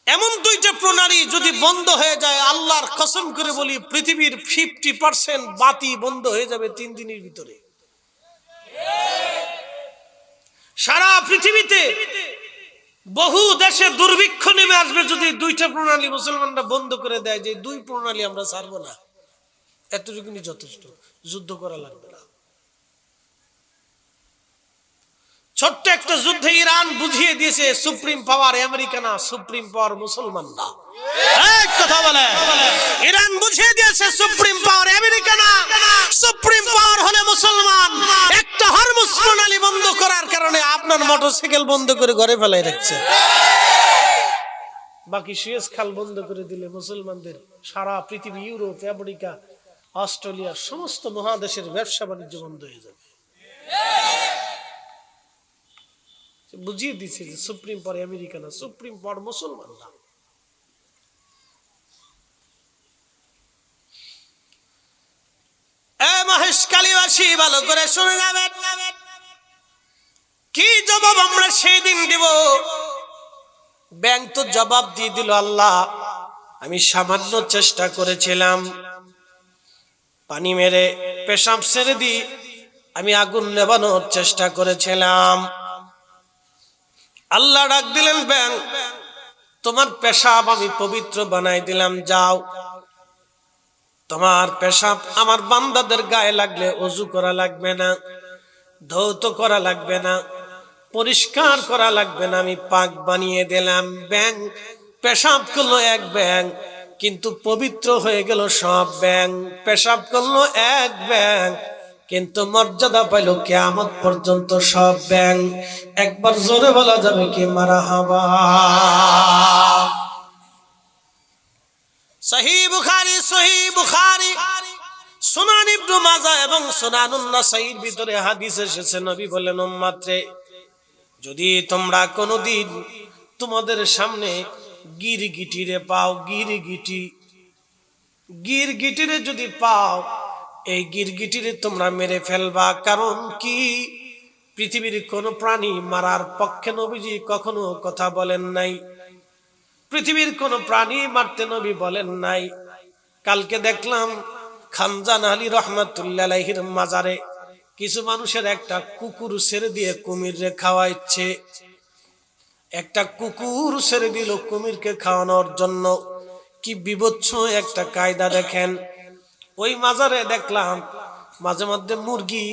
এমন 2টা প্রণালী যদি বন্ধ হয়ে যায়, আল্লাহর কসম করে বলি পৃথিবীর 50% বাতি বন্ধ হয়ে যাবে 3 দিনের ভিতরে। সারা পৃথিবীতে বহু দেশে দুর্ভিক্ষ নেমে আসবে যদি 2টা প্রণালী মুসলমানরা বন্ধ করে দেয়, যে 2 প্রণালী আমরা ছাড়বো না, এতটুকুনি যথেষ্ট, যুদ্ধ করা লাগবে না। ছোট্ট একটা যুদ্ধে ইরান বুঝিয়ে দিয়েছে সুপ্রিম পাওয়ার আমেরিকা না, সুপ্রিম পাওয়ার মুসলমান না। এক কথা বলে, ইরান বুঝিয়ে দিয়েছে সুপ্রিম পাওয়ার আমেরিকা না, সুপ্রিম পাওয়ার হলে মুসলমান। একটা হরমুজ প্রণালী বন্ধ করার কারণে আপনার মোটরসাইকেল বন্ধ করে ঘরে ফেলাই রাখছে, বাকি সুয়েজ খাল বন্ধ করে দিলে মুসলমানদের সারা পৃথিবী, ইউরোপ, আমেরিকা, অস্ট্রেলিয়া, সমস্ত মহাদেশের ব্যবসা বাণিজ্য বন্ধ হয়ে যাবে। বুঝিয়ে দিচ্ছে যে সুপ্রিম পাওয়ার আমেরিকা না, সুপ্রিম পাওয়ার মুসলমান না। মহেশখালীবাসী ভালো করে শুনে যাবেন, কি জবাব আমরা সেই দিন দিব? ব্যাংক তো জবাব দিয়ে দিল, আল্লাহ আমি সামান্য চেষ্টা করেছিলাম, পানি মেরে পেশাব ছেড়ে দি আমি আগুন নেভানোর চেষ্টা করেছিলাম। আল্লাহ ডাক দিলেন, ব্যাং তোমার পেশাব আমি পবিত্র বানাই দিলাম, যাও। তোমার পেশাব আমার বান্দাদের গায়ে লাগলে ওযু করা লাগবে না, ধৌত করা লাগবে না, পরিষ্কার করা লাগবে না, আমি পাক বানিয়ে দিলাম। ব্যাং পেশাব করলো এক ব্যাং, কিন্তু পবিত্র হয়ে গেল সব ব্যাং। পেশাব করলো এক ব্যাং, কিন্তু মর্যাদা পাইল কিয়ামত পর্যন্ত সব ব্যাং। একবার জোরে বলা যাবে কি মারহাবা। সহিহ বুখারী, সুনান ইবনে মাজাহ এবং সুনানুন নাসাঈর ভিতরে হাদিস এসেছে, নবী বলেন, উম্মতরে, যদি তোমরা কোনদিন তোমাদের সামনে গিরগিটিরে পাও, গিরগিটিরে যদি পাও, এই গিরগিটিরে তোমরা মেরে ফেলবা। কারণ কি, পৃথিবীর কোন প্রাণী মারার পক্ষে নবীজি কখনো কথা বলেন নাই, পৃথিবীর কোন প্রাণী মারতে নবী বলেন নাই। কালকে দেখলাম খানজান আলী রহমাতুল্লাহ আলাইহির মাজারে কিছু মানুষের একটা কুকুর ছেড়ে দিয়ে কুমিরে খাওয়াইছে, একটা কুকুর ছেড়ে দিল কুমিরকে খাওয়ানোর জন্য। কি বিভৎস একটা কায়দা দেখেন। ওই মাজারে দেখলাম মাঝে মধ্যে মুরগি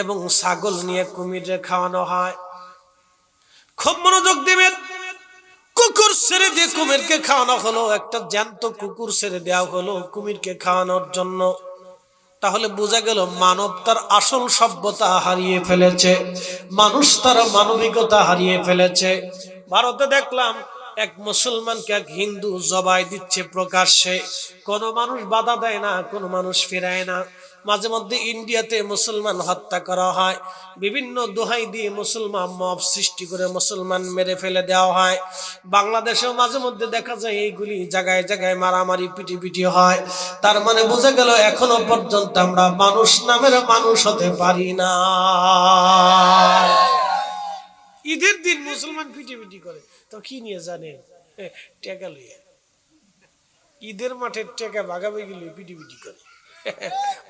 এবং ছাগল নিয়ে কুমিরে খাওয়ানো হয়। খুব মনোযোগ দিবেন, কুকুর ছেড়ে দিয়ে কুমিরকে খাওয়ানো হলো, একটা জ্যান্ত কুকুর ছেড়ে দেওয়া হলো কুমিরকে খাওয়ানোর জন্য। তাহলে বোঝা গেল মানব তার আসল সভ্যতা হারিয়ে ফেলেছে, মানুষ তার মানবিকতা হারিয়ে ফেলেছে। ভারতে দেখলাম এক মুসলমানকে এক হিন্দু জবাই দিচ্ছে প্রকাশ্যে, কোন মানুষ বাধা দেয় না, কোন মানুষ ফিরায় না। মাঝে মধ্যে ইন্ডিয়াতে মুসলমান হত্যা করা হয়, বিভিন্ন দোহাই দিয়ে মুসলমান মব সৃষ্টি করে মুসলমান মেরে ফেলে দেওয়া হয়। বাংলাদেশেও মাঝে মধ্যে দেখা যায় এইগুলি জায়গায় জায়গায় মারামারি পিটি হয়। তার মানে বোঝা গেল এখনো পর্যন্ত আমরা মানুষ নামের মানুষ হতে পারি না। ঈদের দিন মুসলমান পিটি করে, তো কি নিয়ে জানেন, টেকা লইয়া ঈদের মাঠে টেকা ভাগাভাগি লইয়া পিটি করে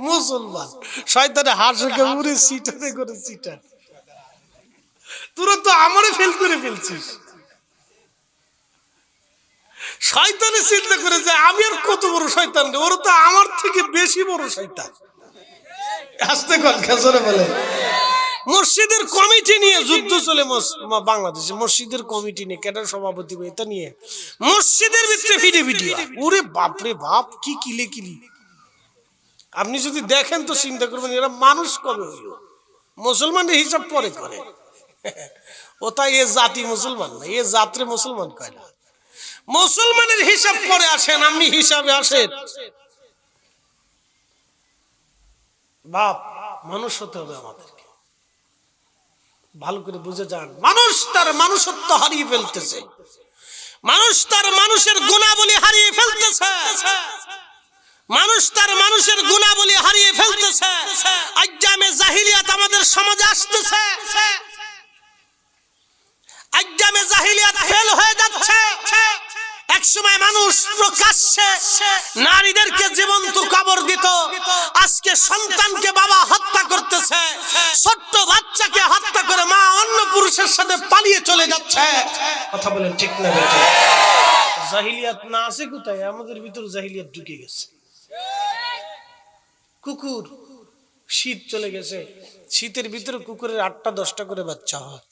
মুসলমান। শয়তানে হাসকে উড়ে সিটাতে করে সিটা, তোরা তো আমারে ফেল করে ফেলছিস। শয়তানে চিন্তা করে যে আমি আর কত বড় শয়তান, ওরা তো আমার থেকে বেশি বড় শয়তান। আসতে কোন খেজরে বলে মসজিদের কমিটি নিয়ে যুদ্ধ চলে বাংলাদেশে, মসজিদের কমিটি নিয়ে কেটার সভাপতি এটা নিয়ে মসজিদের ভিতরে পিটি। ওরে বাপরে বাপ, কি কিলি। আপনি যদি দেখেন তো চিন্তা করবেন এরা মানুষ কবে হইল, মুসলমানের হিসাব পরে করে। ও তাই এ জাতি মুসলমান না, এ জাত্রে মুসলমান কয় না, মুসলমানের হিসাব পরে আসেন, আপনি হিসাবে আসেন। বাপ, মানুষ হতে হবে আমাদেরকে, ভালো করে বুঝে যান। মানুষ তার মানুষত্ব হারিয়ে ফেলতেছে, মানুষ তার মানুষের গুণাবলী হারিয়ে ফেলতেছে, মানুষ তার মানুষের গুণাবলী হারিয়ে ফেলতেছে। আইয়ামে জাহিলিয়াত আমাদের সমাজে আসতেছে, আইয়ামে জাহিলিয়াত ফেল হয়ে যাচ্ছে। একসময় মানুষ প্রকাশ্যে নারীদেরকে জীবন্ত কবর দিত, আজকে সন্তানকে বাবা হত্যা করতেছে, ছোট্ট বাচ্চাকে হত্যা করে মা অন্য পুরুষের সাথে পালিয়ে চলে যাচ্ছে। কথা বলেন ঠিক না বেটা? জাহিলিয়াত না আছে কোথায়? আমাদের ভিতর জাহিলিয়াত ঢুকে গেছে। কুকুর, শীত চলে গেছে, শীতের ভিতরে কুকুরের 8টা 10টা করে বাচ্চা হয়,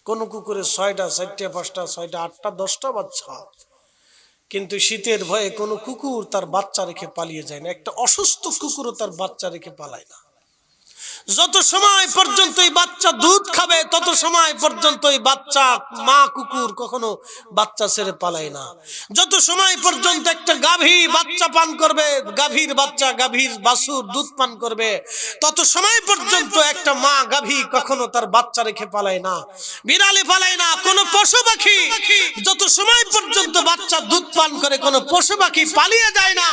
কোন কুকুরের 6টা 4টা 5টা 6টা 8টা 10টা বাচ্চা হয়। কিন্তু শীতের ভয়ে কোন কুকুর তার বাচ্চা রেখে পালিয়ে যায় না, একটা অসুস্থ কুকুরও তার বাচ্চা রেখে পালায় না। যত সময় পর্যন্ত এই বাচ্চা দুধ খাবে তত সময় পর্যন্ত এই বাচ্চা মা কুকুর কখনো বাচ্চা ছেড়ে পালায় না। যত সময় পর্যন্ত একটা গাভী বাচ্চা পান করবে, গাভীর বাচ্চা গাভীর বাছুর দুধ পান করবে, তত সময় পর্যন্ত একটা মা গাভী কখনো তার বাচ্চা রেখে পালায় না, বিড়ালে পালায় না। কোন পশু পাখি যত সময় পর্যন্ত বাচ্চা দুধ পান করে কোন পশু পাখি পালিয়ে যায় না।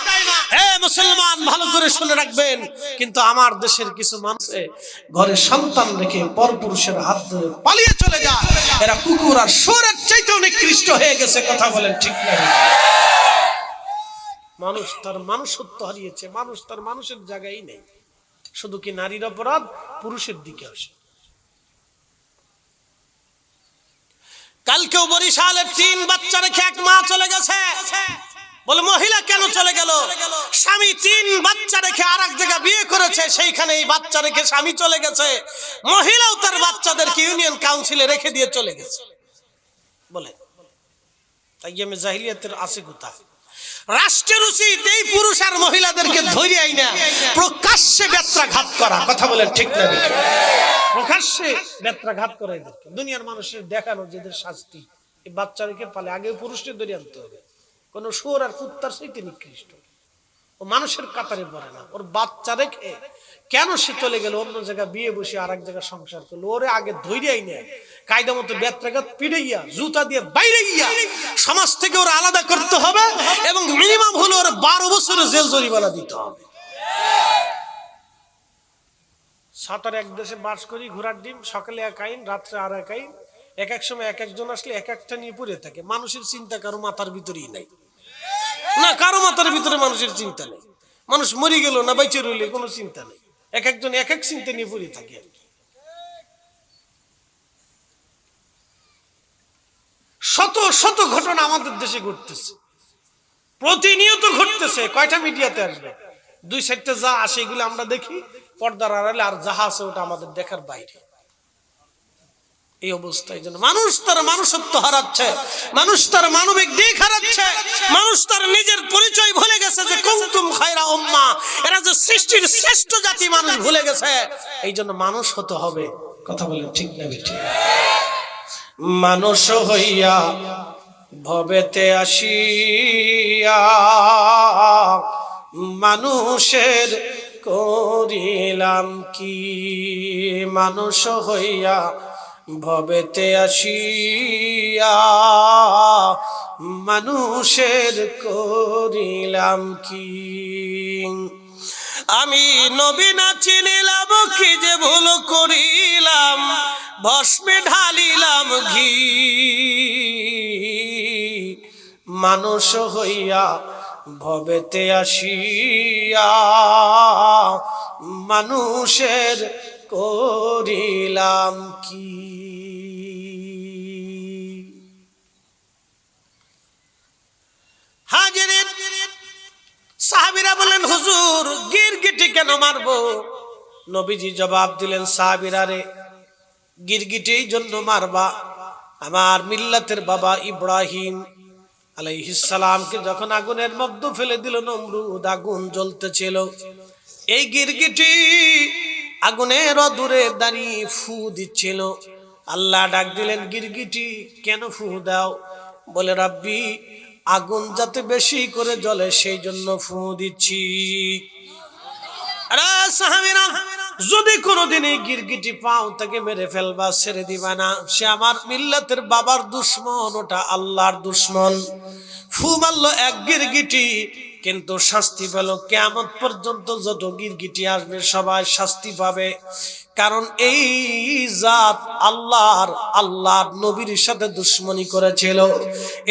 হে মুসলমান, ভালো করে শুনে রাখবেন। কিন্তু আমার দেশের কিছু মানুষ ঘরে সন্তান রেখে পরপুরুষের হাত ধরে পালিয়ে চলে যায়, এরা কুকুর আর শুয়োরের চাইতেও নিকৃষ্ট হয়ে গেছে। কথা বলেন ঠিক না? মানুষ তার মানুষত্ব হারিয়েছে, মানুষ তার মানুষের জায়গায় নেই। শুধু কি নারীর অপরাধ, পুরুষের দিকে আসে। কালকেও বরিশালের 3 বাচ্চা রেখে এক মা চলে গেছে। বলে মহিলা কেন চলে গেল? স্বামী 3 বাচ্চা রেখে আরেক জায়গা বিয়ে করেছে, সেইখানে এই বাচ্চা রেখে স্বামী চলে গেছে। মহিলাও তার বাচ্চাদেরকে ইউনিয়ন কাউন্সিলে রেখে দিয়ে চলে গেছে। বলে আইয়ামে জাহিলিয়াতের আছে কোথায়? রাষ্ট্রের উচিত এই পুরুষ আর মহিলাদেরকে ধরে আইনা প্রকাশ্যে বেত্রাঘাত করা। কথা বলেন ঠিক না? প্রকাশ্যে বেত্রাঘাত করা এদেরকে দুনিয়ার মানুষের দেখানো যেদের শাস্তি। এই বাচ্চাদেরকে পালে আগে পুরুষদের ধরে আনতে হবে। কোন শুয়োর আর কুত্তার চাইতে নিকৃষ্ট। ও মানুষের কাতারে পড়ে না। ওর বাচ্চা রেখে কেন সে চলে গেল অন্য জায়গায় বিয়ে বসে আর এক জায়গায় সংসার করলো? ওরে আগে ধৈর্যই নেয়, কায়দা মতো বেত্রাঘাত পিড়াইয়া জুতা দিয়ে বাইরে গিয়া সমাজ থেকে ওরা আলাদা করতে হবে এবং মিনিমাম হলো ওর 12 বছরের জেল জরিমানা দিতে হবে। সাতার এক দেশে বাস করি, ঘোড়ার ডিম, সকালে এক আইন, রাত্রে আর এক আইন। এক এক সময় এক একজন আসলে এক একটা নিয়ে পড়ে থাকে। মানুষের চিন্তা কারো মাথার ভিতরেই নাই না, কারো মাথার ভিতরে মানুষের চিন্তা নেই। মানুষ মরে গেল না বেঁচে রইলে কোনো চিন্তা নেই। এক একজন এক এক চিন্তা নিয়ে পড়ে থাকে আর কি। শত শত ঘটনা আমাদের দেশে ঘটতেছে, প্রতিনিয়ত ঘটতেছে। কয়টা মিডিয়াতে আসবে? 2-4টা যা আসে এগুলো আমরা দেখি পর্দার আড়ালে, আর যাহা আছে ওটা আমাদের দেখার বাইরে। এই অবস্থায় জন্য মানুষ তার মানুষত্ব হারাচ্ছে, মানুষ তার মানবিক দিক হারাচ্ছে, মানুষ তার নিজের পরিচয় ভুলে গেছে যে কুনতুম খায়রা উম্মাহ, এরা যে সৃষ্টির শ্রেষ্ঠ জাতি মানুষ ভুলে গেছে। এই জন্য মানুষ হতে হবে। কথা বলেন ঠিক না বেঠিক? মানুষ হইয়া ভবেতে আসিয়া মানুষের করিলাম কি? মানুষ হইয়া ভবেতে আসিয়া মানুষের করিলাম কি? আমি নবী না চিনিলাম কি যে ভুল করিলাম, ভস্মে ঢালিলাম ঘি। মানুষ হইয়া ভবেতে আসিয়া মানুষের করিলাম কি? হাজিরিন, সাহাবীরা বলেন হুজুর গিরগিটি কেন মারবো? নবীজি জবাব দিলেন, সাহাবীরা রে, গিরগিটি এই জন্য মারবা, আমার মিল্লাতের বাবা ইব্রাহিম আলাইহিস সালামকে যখন আগুনের মধ্যে ফেলে দিল নমরুদ, আগুন জ্বলতেছিল, এই গিরগিটি আগুনের দূরে দাঁড়িয়ে ফু দিচ্ছিল। আল্লাহ ডাক দিলেন, গিরগিটি কেন ফু দাও? বলে রাব্বি আগুন যাতে বেশি করে জ্বলে সেই জন্য ফু দিচ্ছি। আরে সাহাবীরা, যদি কোনোদিন এই গিরগিটি পাও তাকে মেরে ফেলবা, ছেড়ে দিবা না। সে আমার মিল্লাতের বাবার দুশ্মন, ওটা আল্লাহর দুশ্মন। ফু মারলো এক গিরগিটি, কিন্তু শাস্তি পেল। কিয়ামত পর্যন্ত যত গিরগিটি আসবে সবাই শাস্তি পাবে, কারণ এই জাত আল্লাহর নবীর সাথে দুশ্মনী করেছিল।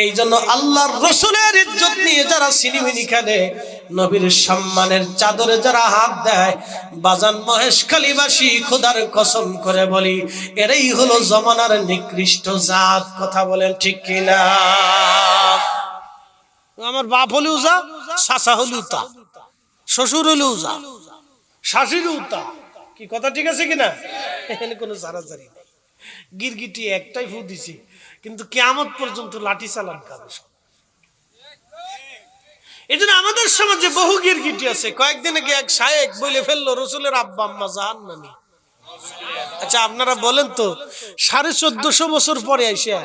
এই জন্য আল্লাহর রাসূলের ইজ্জত নিয়ে যারা সিনিমিনি খেলে, নবীর সম্মানের চাদরে যারা হাত দেয়, বাজান মহেশখালীবাসী খোদার কসম করে বলি, এরাই হলো জমানার নিকৃষ্ট জাত। কথা বলেন ঠিক কিনা? আমার বাপ হলেও যা, চাচা হলেও তা, শ্বশুর হলেও যা, শাশুড়িও তা। কি কথা ঠিক আছে কিনা? এখানে কোনো জারাজারি নেই। গিরগিটি একটাই ফু দিছে, কিন্তু কিয়ামত পর্যন্ত লাঠি চালান কারো। এই জন্য আমাদের সমাজে বহু গিরগিটি আছে। কয়েকদিন আগে এক শায়েখ বলে ফেললো রসুলের আব্বা আম্মা জাহান্নামী। আচ্ছা আপনারা বলেন তো, 1450 বছর পরে আইসা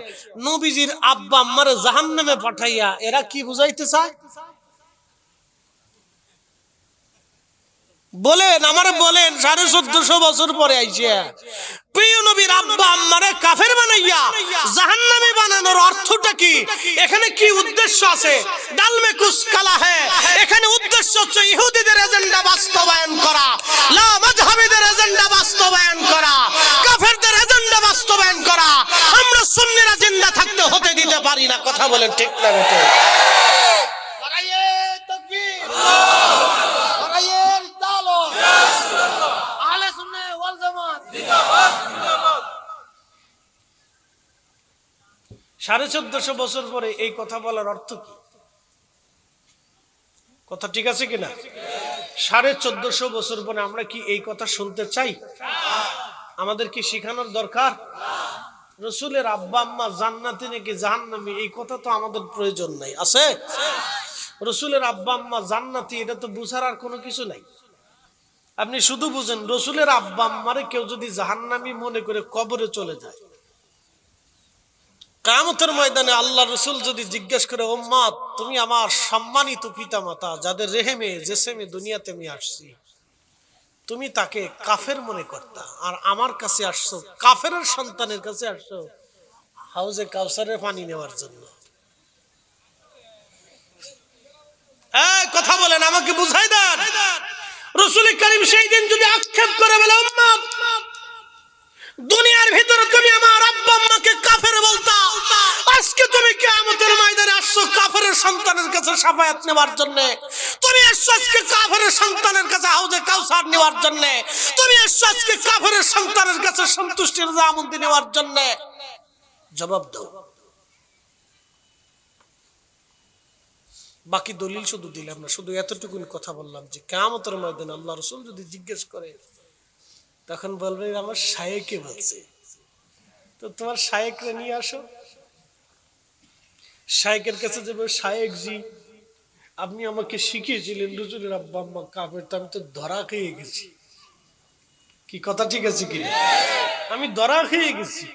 নবীজির আব্বা আম্মারে জাহান্নামে পাঠাইয়া এরা কি বুঝাইতে চায়? বলেন, আমারে বলেন, 1450 বছর পরে আইসা প্রিয় নবীর আব্বা আম্মারে কাফের বানাইয়া জাহান্নামী বানানোর অর্থটা কি? এখানে কি উদ্দেশ্য আছে? ডাল মে কুছ কালা হ্যায়। এখানে উদ্দেশ্য হচ্ছে ইহুদিদের এজেন্ডা বাস্তবায়ন করা, লা মাযহাবিদের এজেন্ডা বাস্তবায়ন করা, কাফেরদের এজেন্ডা বাস্তবায়ন করা। আমরা সুন্নিরা জিন্দা থাকতে হতে দিতে পারি না। কথা বলেন ঠিক না বেটে? লাগাইয়ে তাকবীর, লাগাইয়ে রিসালাত, আহলে সুন্নাহ ওয়াল জামাত জিন্দাবাদ, জিন্দাবাদ। 1450 বছর পরে এই কথা বলার অর্থ কি? কথা ঠিক আছে কিনা? 1450 বছর পরে আমরা কি এই কথা শুনতে চাই? আমাদের কি শিখানোর দরকার? রসুলের আব্বা আম্মা জান্নাতি নাকি জাহান্নামী, এই কথা তো আমাদের প্রয়োজন নাই। আছে? রসুলের আব্বা আম্মা জান্নাতি, এটা তো বুঝার আর কোনো কিছু নাই। আপনি শুধু বুঝেন রসুলের আব্বা আম্মারে কেউ যদি জাহান্নামী মনে করে কবরে চলে যায়, কিয়ামতের ময়দানে আল্লাহ রসুল যদি জিজ্ঞেস করে, উম্মত তুমি আমার সম্মানিত পিতামাতা যাদের রেহেমে জেসেমে দুনিয়াতে আমি আসছি, তুমি তাকে কাফের মনে করতা, আর আমার কাছে আসছো, কাফেরের সন্তানের কাছে আসছো হাউজে কাউসারের পানি নেওয়ার জন্য। কথা বলেন, আমাকে বুঝাই দেন। রাসূল করিম সেই দিন যদি আক্ষেপ করে বলে, উম্মত দুনিয়ার ভিতরে তুমি আমার আব্বা আম্মাকে কাফের বলতা, আজকে তুমি কিয়ামতের ময়দানে আসছো কাফেরের সন্তানের কাছে শাফায়াত নেওয়ার জন্য, তুমি আসছো আজকে কাফেরের সন্তানের কাছে হাউজে কাউসার নেওয়ার জন্য, তুমি আসছো আজকে কাফেরের সন্তানের কাছে সন্তুষ্টির জামুন্দি নেওয়ার জন্য, জবাব দাও। বাকি দলিল শুধু দিলাম না, শুধু এতটুকুন কথা বললাম যে কিয়ামতের ময়দানে আল্লাহ রাসূল যদি জিজ্ঞেস করে, তখন বলবে আমার শায়েখে বলছে। তো তোমার শায়েখরে নিয়ে আসো, শায়েখের কাছে যাবে, শায়েখ জি আপনি আমাকে শিখিয়েছিলেন রসুলের আব্বা আম্মা কাফের, তো আমি তো ধরা খেয়ে গেছি। কি কথা ঠিক আছে কি? আমি ধরা খেয়ে গেছি,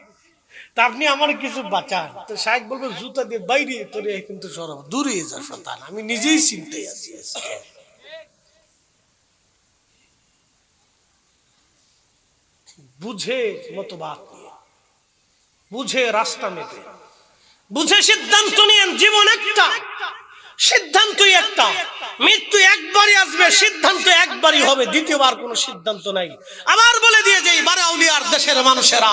তা আপনি আমার কিছু বাঁচান। তো শায়েখ বলবে, জুতা দিয়ে বাইরে তোরে কিন্তু সরব, দূরে যা শয়তান, আমি নিজেই চিন্তায় আছি। বুঝে মতবাদ নিয়ে, বুঝে রাস্তা মেপে, বুঝে সিদ্ধান্ত নিয়ে। জীবন একটা, সিদ্ধান্তই একটা, মৃত্যু একবারই আসবে, সিদ্ধান্ত একবারই হবে, দ্বিতীয়বার কোনো সিদ্ধান্ত নাই। আবার বলে দিয়ে যাই, বারে আউলিয়ার দেশের মানুষেরা,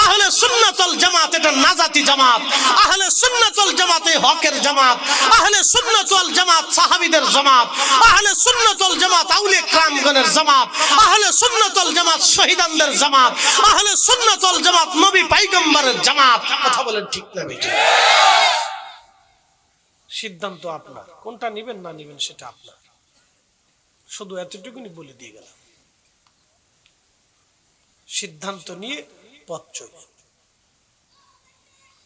আহলে সুন্নাত ওয়াল জামাত এটা নাজাতি জামাত, আহলে সুন্নাত ওয়াল জামাতে হকের জামাত, আহলে সুন্নাত ওয়াল জামাত সাহাবীদের জামাত, আহলে সুন্নাত ওয়াল জামাত আউলিয়া কিরামগণের জামাত, আহলে সুন্নাত ওয়াল জামাত শহীদানদের জামাত, আহলে সুন্নাত ওয়াল জামাত নবী পয়গম্বরের জামাত। কথা বলেন ঠিক না বেঠিক? সিদ্ধান্ত আপনার, কোনটা নেবেন না নেবেন সেটা আপনার। শুধু এতটুকুনি বলে দিয়ে গেলাম, সিদ্ধান্ত নিয়ে পথ চলবেন,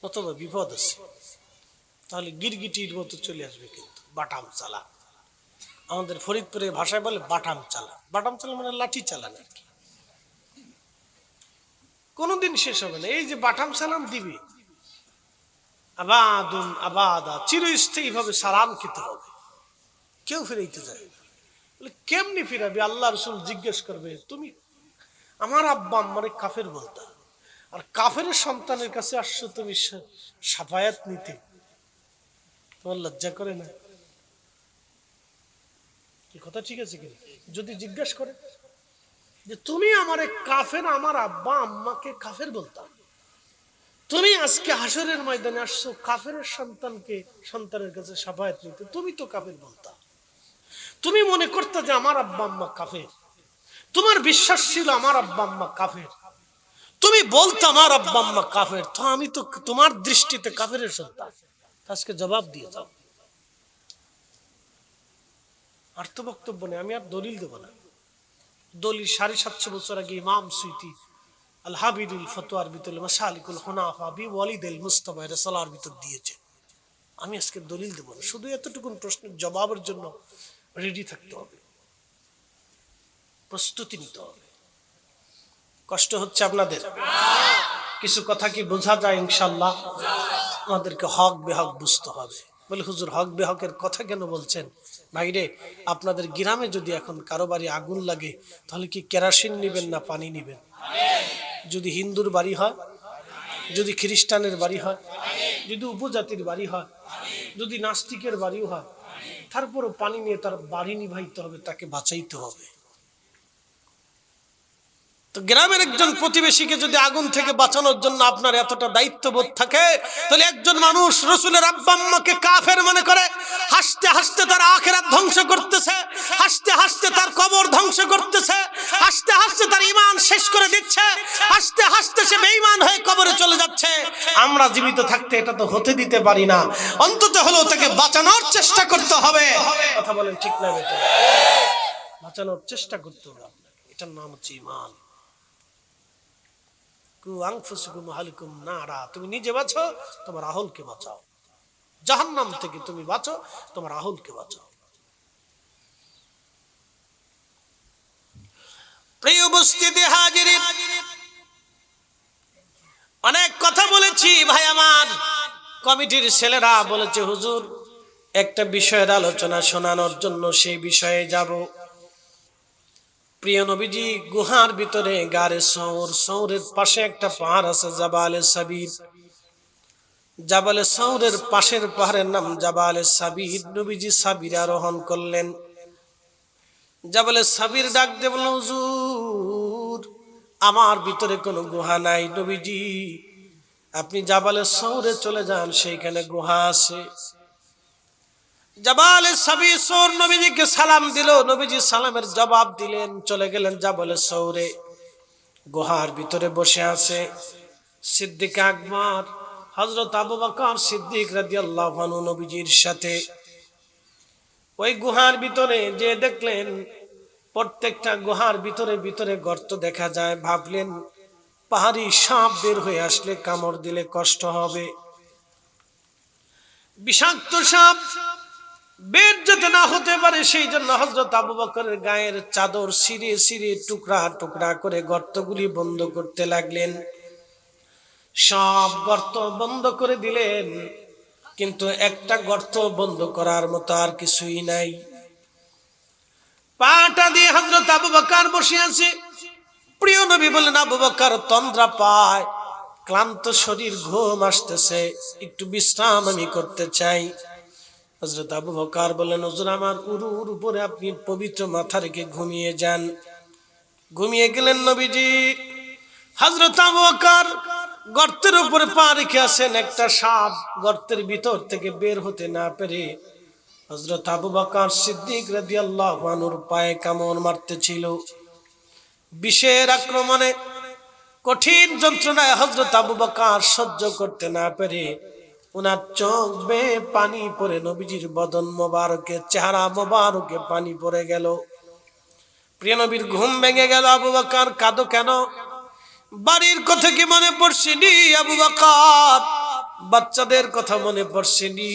অথবা বিপদ আছে, তাহলে গিরগিটির মতো চলে আসবে, কিন্তু বাটাম চালা। আমাদের ফরিদপুরের ভাষায় বলে বাটাম চালা। বাটাম চালা মানে লাঠি চালান আর কি, কোনোদিন শেষ হবে না। এই যে বাটাম চালান দিবে, আবাদুন আবাদা, চিরস্থায়ী ভাবে সালাম খেতে হবে, কেউ ফিরাইতে যায় না। কেমনি ফিরাবি? আল্লাহ রাসূল জিজ্ঞেস করবে, তুমি আমার আব্বা আম্মারে কাফের বলতা, আর কাফের সন্তানের কাছে আসছো তুমি শাফায়াত নিতে, তোমার লজ্জা করে না? কি কথা ঠিক আছে কিনা? যদি জিজ্ঞেস করে যে তুমি আমারে কাফের, আমার আব্বা আম্মাকে কাফের বলতা, তুমি আজকে হাসরের ময়দানে আসছো কাফের সন্তানের কাছে শাফায়াত নিতে, তুমি তো কাফের বলতা, তুমি মনে করতে যে আমার আব্বা আম্মা কাফের, তোমার বিশ্বাস ছিল আমার আব্বা আম্মা কাফের, তুমি বলতো আমার আব্বা আম্মা কাফের, তো আমি তো তোমার দৃষ্টিতে কাফেরের সন্তান। আজকে জবাব দিয়ে যাও। আর তো বক্তব্য নেই, আমি আর দলিল দেব না। দলিল 750 বছর আগে ইমাম সুয়ুতি আল হাবিদুল ফতোয়ার ভিতরে মাসালিকুল হুনাফা বি ওয়ালিদুল মুস্তাফা রাসূলার ভিতর দিয়েছে। আমি আজকে দলিল দেব না, শুধু এতটুকুন প্রশ্নের জবাবের জন্য রেডি থাকতে হবে, প্রস্তুতি নিতে হবে। কষ্ট হচ্ছে আপনাদের? কিছু কথা কি বোঝা যায়? ইনশাআল্লাহ আমাদেরকে হক বেহক বুঝতে হবে। বলে হুজুর হক বেহকের কথা কেন বলছেন? ভাইরে, আপনাদের গ্রামে যদি এখন কারো বাড়ি আগুন লাগে, তাহলে কি কেরোসিন নেবেন না পানি নেবেন? যদি হিন্দুর বাড়ি হয়, যদি খ্রিস্টানের বাড়ি হয়, যদি উপজাতির বাড়ি হয়, যদি নাস্তিকের বাড়িও হয়, তারপরও পানি নিয়ে তার বাড়ি নিভাইতে হবে, তাকে বাঁচাইতে হবে। তো গ্রামের একজন প্রতিবেশীকে যদি আগুন থেকে বাঁচানোর জন্য আপনার এতটা দায়িত্ববোধ থাকে, তাহলে একজন মানুষ রাসূলের আব্বা আম্মাকে কাফের মনে করে হাসতে হাসতে তার আখিরাত ধ্বংস করতেছে, হাসতে হাসতে তার কবর ধ্বংস করতেছে, হাসতে হাসতে তার ঈমান শেষ করে দিচ্ছে, হাসতে হাসতে সে বেঈমান হয়ে কবরে চলে যাচ্ছে। আমরা জীবিত থাকতে এটা তো হতে দিতে পারি না, অন্তত হলেও তাকে বাঁচানোর চেষ্টা করতে হবে। কথা বলেন ঠিক না বেটা? বাঁচানোর চেষ্টা করতে হবে আপনাকে, এটার নাম হচ্ছে ঈমান। তুমি নিজে বাঁচো, তোমার আহলকে বাঁচাও। জাহান্নাম থেকে তুমি বাঁচো, তোমার আহলকে বাঁচো। প্রিয় উপস্থিতি হাজিরিন, অনেক কথা বলেছি ভাই আমার। কমিটির ছেলেরা বলেছে হুজুর একটা বিষয়ের আলোচনা শোনানোর জন্য সেই বিষয়ে যাব। প্রিয় নবীজি গুহার ভিতরে গারে সৌর, সৌরের পাশে একটা পাহাড় আছে জাবালে সাবির। জাবালে সৌরের পাশের পাহাড়ের নাম জাবালে সাবির। নবীজি সাবির আরোহণ করলেন। জাবালে সাবির ডাক দিয়ে বলল হুজুর আমার ভিতরে কোনো গুহা নাই। নবীজি আপনি জাবালে সৌরে চলে যান, সেইখানে গুহা আছে। জাবালে সাবির সৌর নবীজিকে সালাম দিল। নবীজি সালামের জবাব দিলেন, চলে গেলেন জাবালে সৌরে। গুহার ভিতরে বসে আছে সিদ্দিক আকবর, হযরত আবু বকর সিদ্দিক রাদিয়াল্লাহু আনহু নবীজির সাথে। ওই গুহার ভিতরে যে দেখলেন প্রত্যেকটা গুহার ভিতরে ভিতরে গর্ত দেখা যায়। ভাবলেন পাহাড়ি সাপ বের হয়ে আসলে কামড় দিলে কষ্ট হবে, বিষাক্ত সাপ বের যাতে না হতে পারে, সেই জন্য হযরত আবু বকরের গায়ের চাদর ছিঁড়ে ছিঁড়ে টুকরা টুকরা করে গর্তগুলি বন্ধ করতে লাগলেন। সব গর্ত বন্ধ করে দিলেন, কিন্তু একটা গর্ত বন্ধ করার মতো আর কিছুই নাই। পাটা দিয়ে হযরত আবু বকর বসে আছে। প্রিয় নবী বললেন আবু বকর তন্দ্রা পায়, ক্লান্ত শরীর, ঘুম আসতেছে, একটু বিশ্রাম আমি করতে চাই। হযরত আবু বকর বললেন হুজুর আমার উরুর উপরে আপনি পবিত্র মাথা রেখে ঘুমিয়ে যান। ঘুমিয়ে গেলেন নবীজি। হযরত আবু বকর গর্তের উপরে পা রেখে আছেন। একটা সাপ গর্তের ভিতর থেকে বের হতে না পেরে হযরত আবু বকর সিদ্দিক রাদিয়াল্লাহু আনহুর পায়ে কামড় মারতেছিল। বিষের আক্রমণে কঠিন যন্ত্রণায় হযরত আবু বকর সহ্য করতে না পেরে ওনার চোখ বেয়ে পানি পড়ে নবীজির বদন মোবারকে, চেহারা মোবারকে পানি পড়ে গেল। প্রিয় নবীর ঘুম ভেঙে গেল। আবু বকর কাঁদো কেন? বাড়ির কথা কি মনে পড়ছেনি আবু বকর? বাচ্চাদের কথা মনে পড়ছেনি?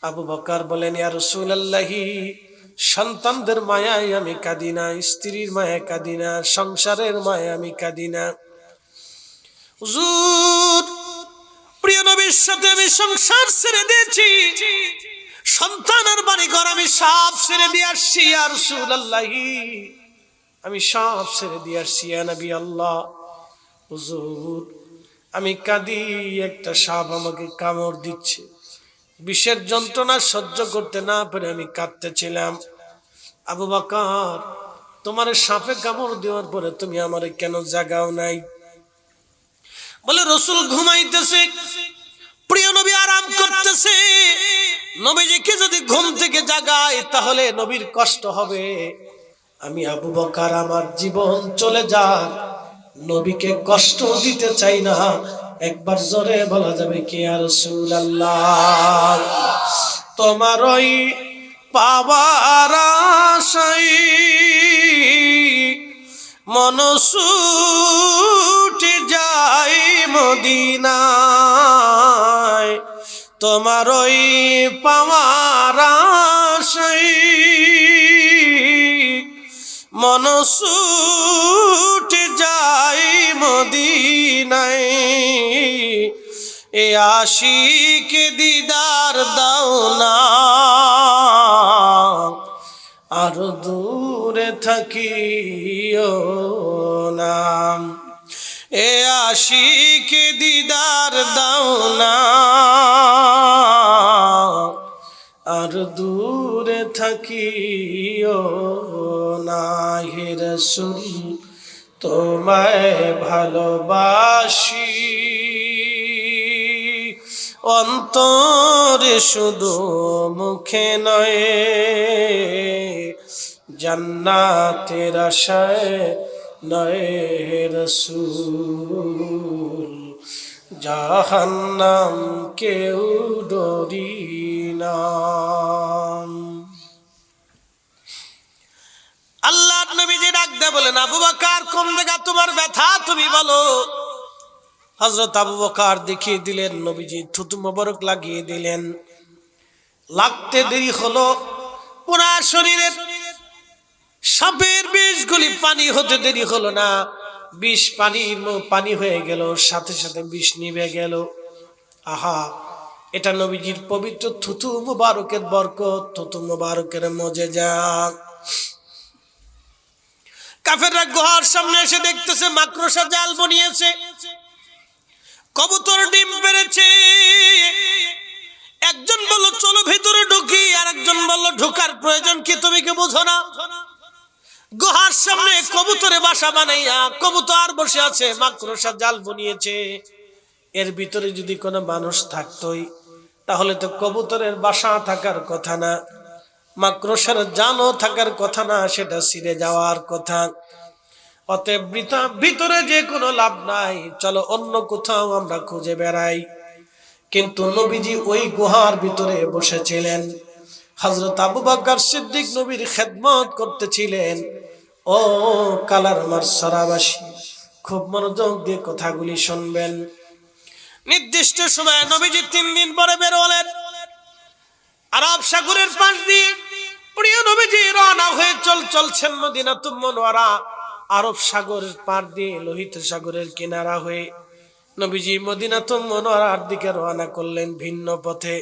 আবু বকর বলেন ইয়া রাসূলুল্লাহি সন্তানদের মায়ায় আমি কাঁদি না, স্ত্রীর মায়ায় কাঁদি না, সংসারের মায়ায় আমি কাঁদি না। হুজুর প্রিয় নবীর সাথে আমি সংসার ছেড়ে দিয়েছি, সন্তানের বাড়ি ঘর আমি সব ছেড়ে দিয়ে আসছি ইয়া রাসূলুল্লাহি, আমি সব ছেড়ে দিয়ে আসছি ইয়া নবী আল্লাহ। হুজুর আমি কাঁদি, একটা সাপ আমাকে কামড় দিচ্ছে, বিষের যন্ত্রণা সহ্য করতে না পেরে আমি কাঁদতেছিলাম। আবু বকর তোমার সাপে কামড় দেওয়ার পরে তুমি আমারে কেন জাগাও নাই? বলে রাসূল ঘুমাইতেছে, প্রিয় নবী আরাম করতেছে। নবীজিকে যদি ঘুম থেকে জাগায় তাহলে নবীর কষ্ট হবে। আমি আবু বকর আমার জীবন চলে যাক, নবীকে কষ্ট দিতে চাই না। একবার জোরে বলা যাবে কি ইয়া রাসূলুল্লাহ? তোমার ওই পাওয়ার আশায় মন ছুটে যায় মদিনায়, তোমার ওই পাওয়ার আশায় মন ছুটে যায় মদিনায়। এ আশিকে দিদার দাও না, আর দূরে থাকিও না। এ আশিকে দিদার দাও না, আর দূরে থাকিও না। হে রাসূল তোমায় ভালোবাসি, অন্তরে শুধু মুখে নয়, জান্নাতের আশায় নয় হে রাসূল, জাহান্নাম কেউ ডরি না। আল্লাহর নবীজি ডাক দেয়া বলেন আবু বকর কোন জায়গা তোমার ব্যথা তুমি বলো। হযরত আবু বকর দেখিয়ে দিলেন, নবীজি থুতু মোবারক লাগিয়ে দিলেন। লাগতে দেরি হলো, পুরা শরীরের সাপের বিষগুলি পানি হতে দেরি হলো না, বিষ পানি হয়ে গেল, সাথে সাথে বিষ নিভে গেল। আহা, এটা নবীজির পবিত্র থুতু মুবারকের বরকত, থুতু মুবারকের মুজিজা। কাফেররা গুহার সামনে এসে দেখতেছে মাকড়সা জাল বানিয়েছে, কবুতর ডিম পেড়েছে। একজন বলল চলো ভিতরে ঢুকি, আর একজন বলল ঢোকার প্রয়োজন কি, তুমি কি বুঝো না? গুহার সামনে কবুতরে বাসা বানাইয়া কবুতর বসে আছে, মাকড়সা জাল বানিয়েছে। এর ভিতরে যদি কোনো মানুষ থাকতোই তাহলে তো কবুতরের বাসা থাকার কথা না, মাকড়সার জালও থাকার কথা না, সেটা ছিঁড়ে যাওয়ার কথা। অতএব ভিতরে যে কোনো লাভ নাই, চলো অন্য কোথাও আমরা খুঁজে বেড়াই। কিন্তু নবীজি ওই গুহার ভিতরে বসেছিলেন। হযরত আবু বকর সিদ্দিক নবীর খেদমত করতেছিলেন। ও কালার মারসরাবাসী, খুব মনোযোগ দিয়ে কথাগুলি শুনবেন। নির্দিষ্ট সময়ে নবীজি 3 দিন পরে বের হলেন আরব সাগরের পাশ দিয়ে। প্রিয় নবীজি রওনা হয়ে চলছেন মদিনাতুল মুনাওয়ারা। আরব সাগরের পার দিয়ে লোহিত সাগরের কিনারা হয়ে নবীজি মদিনাতুল মুনাওয়ারার দিকে রওনা করলেন ভিন্ন পথে।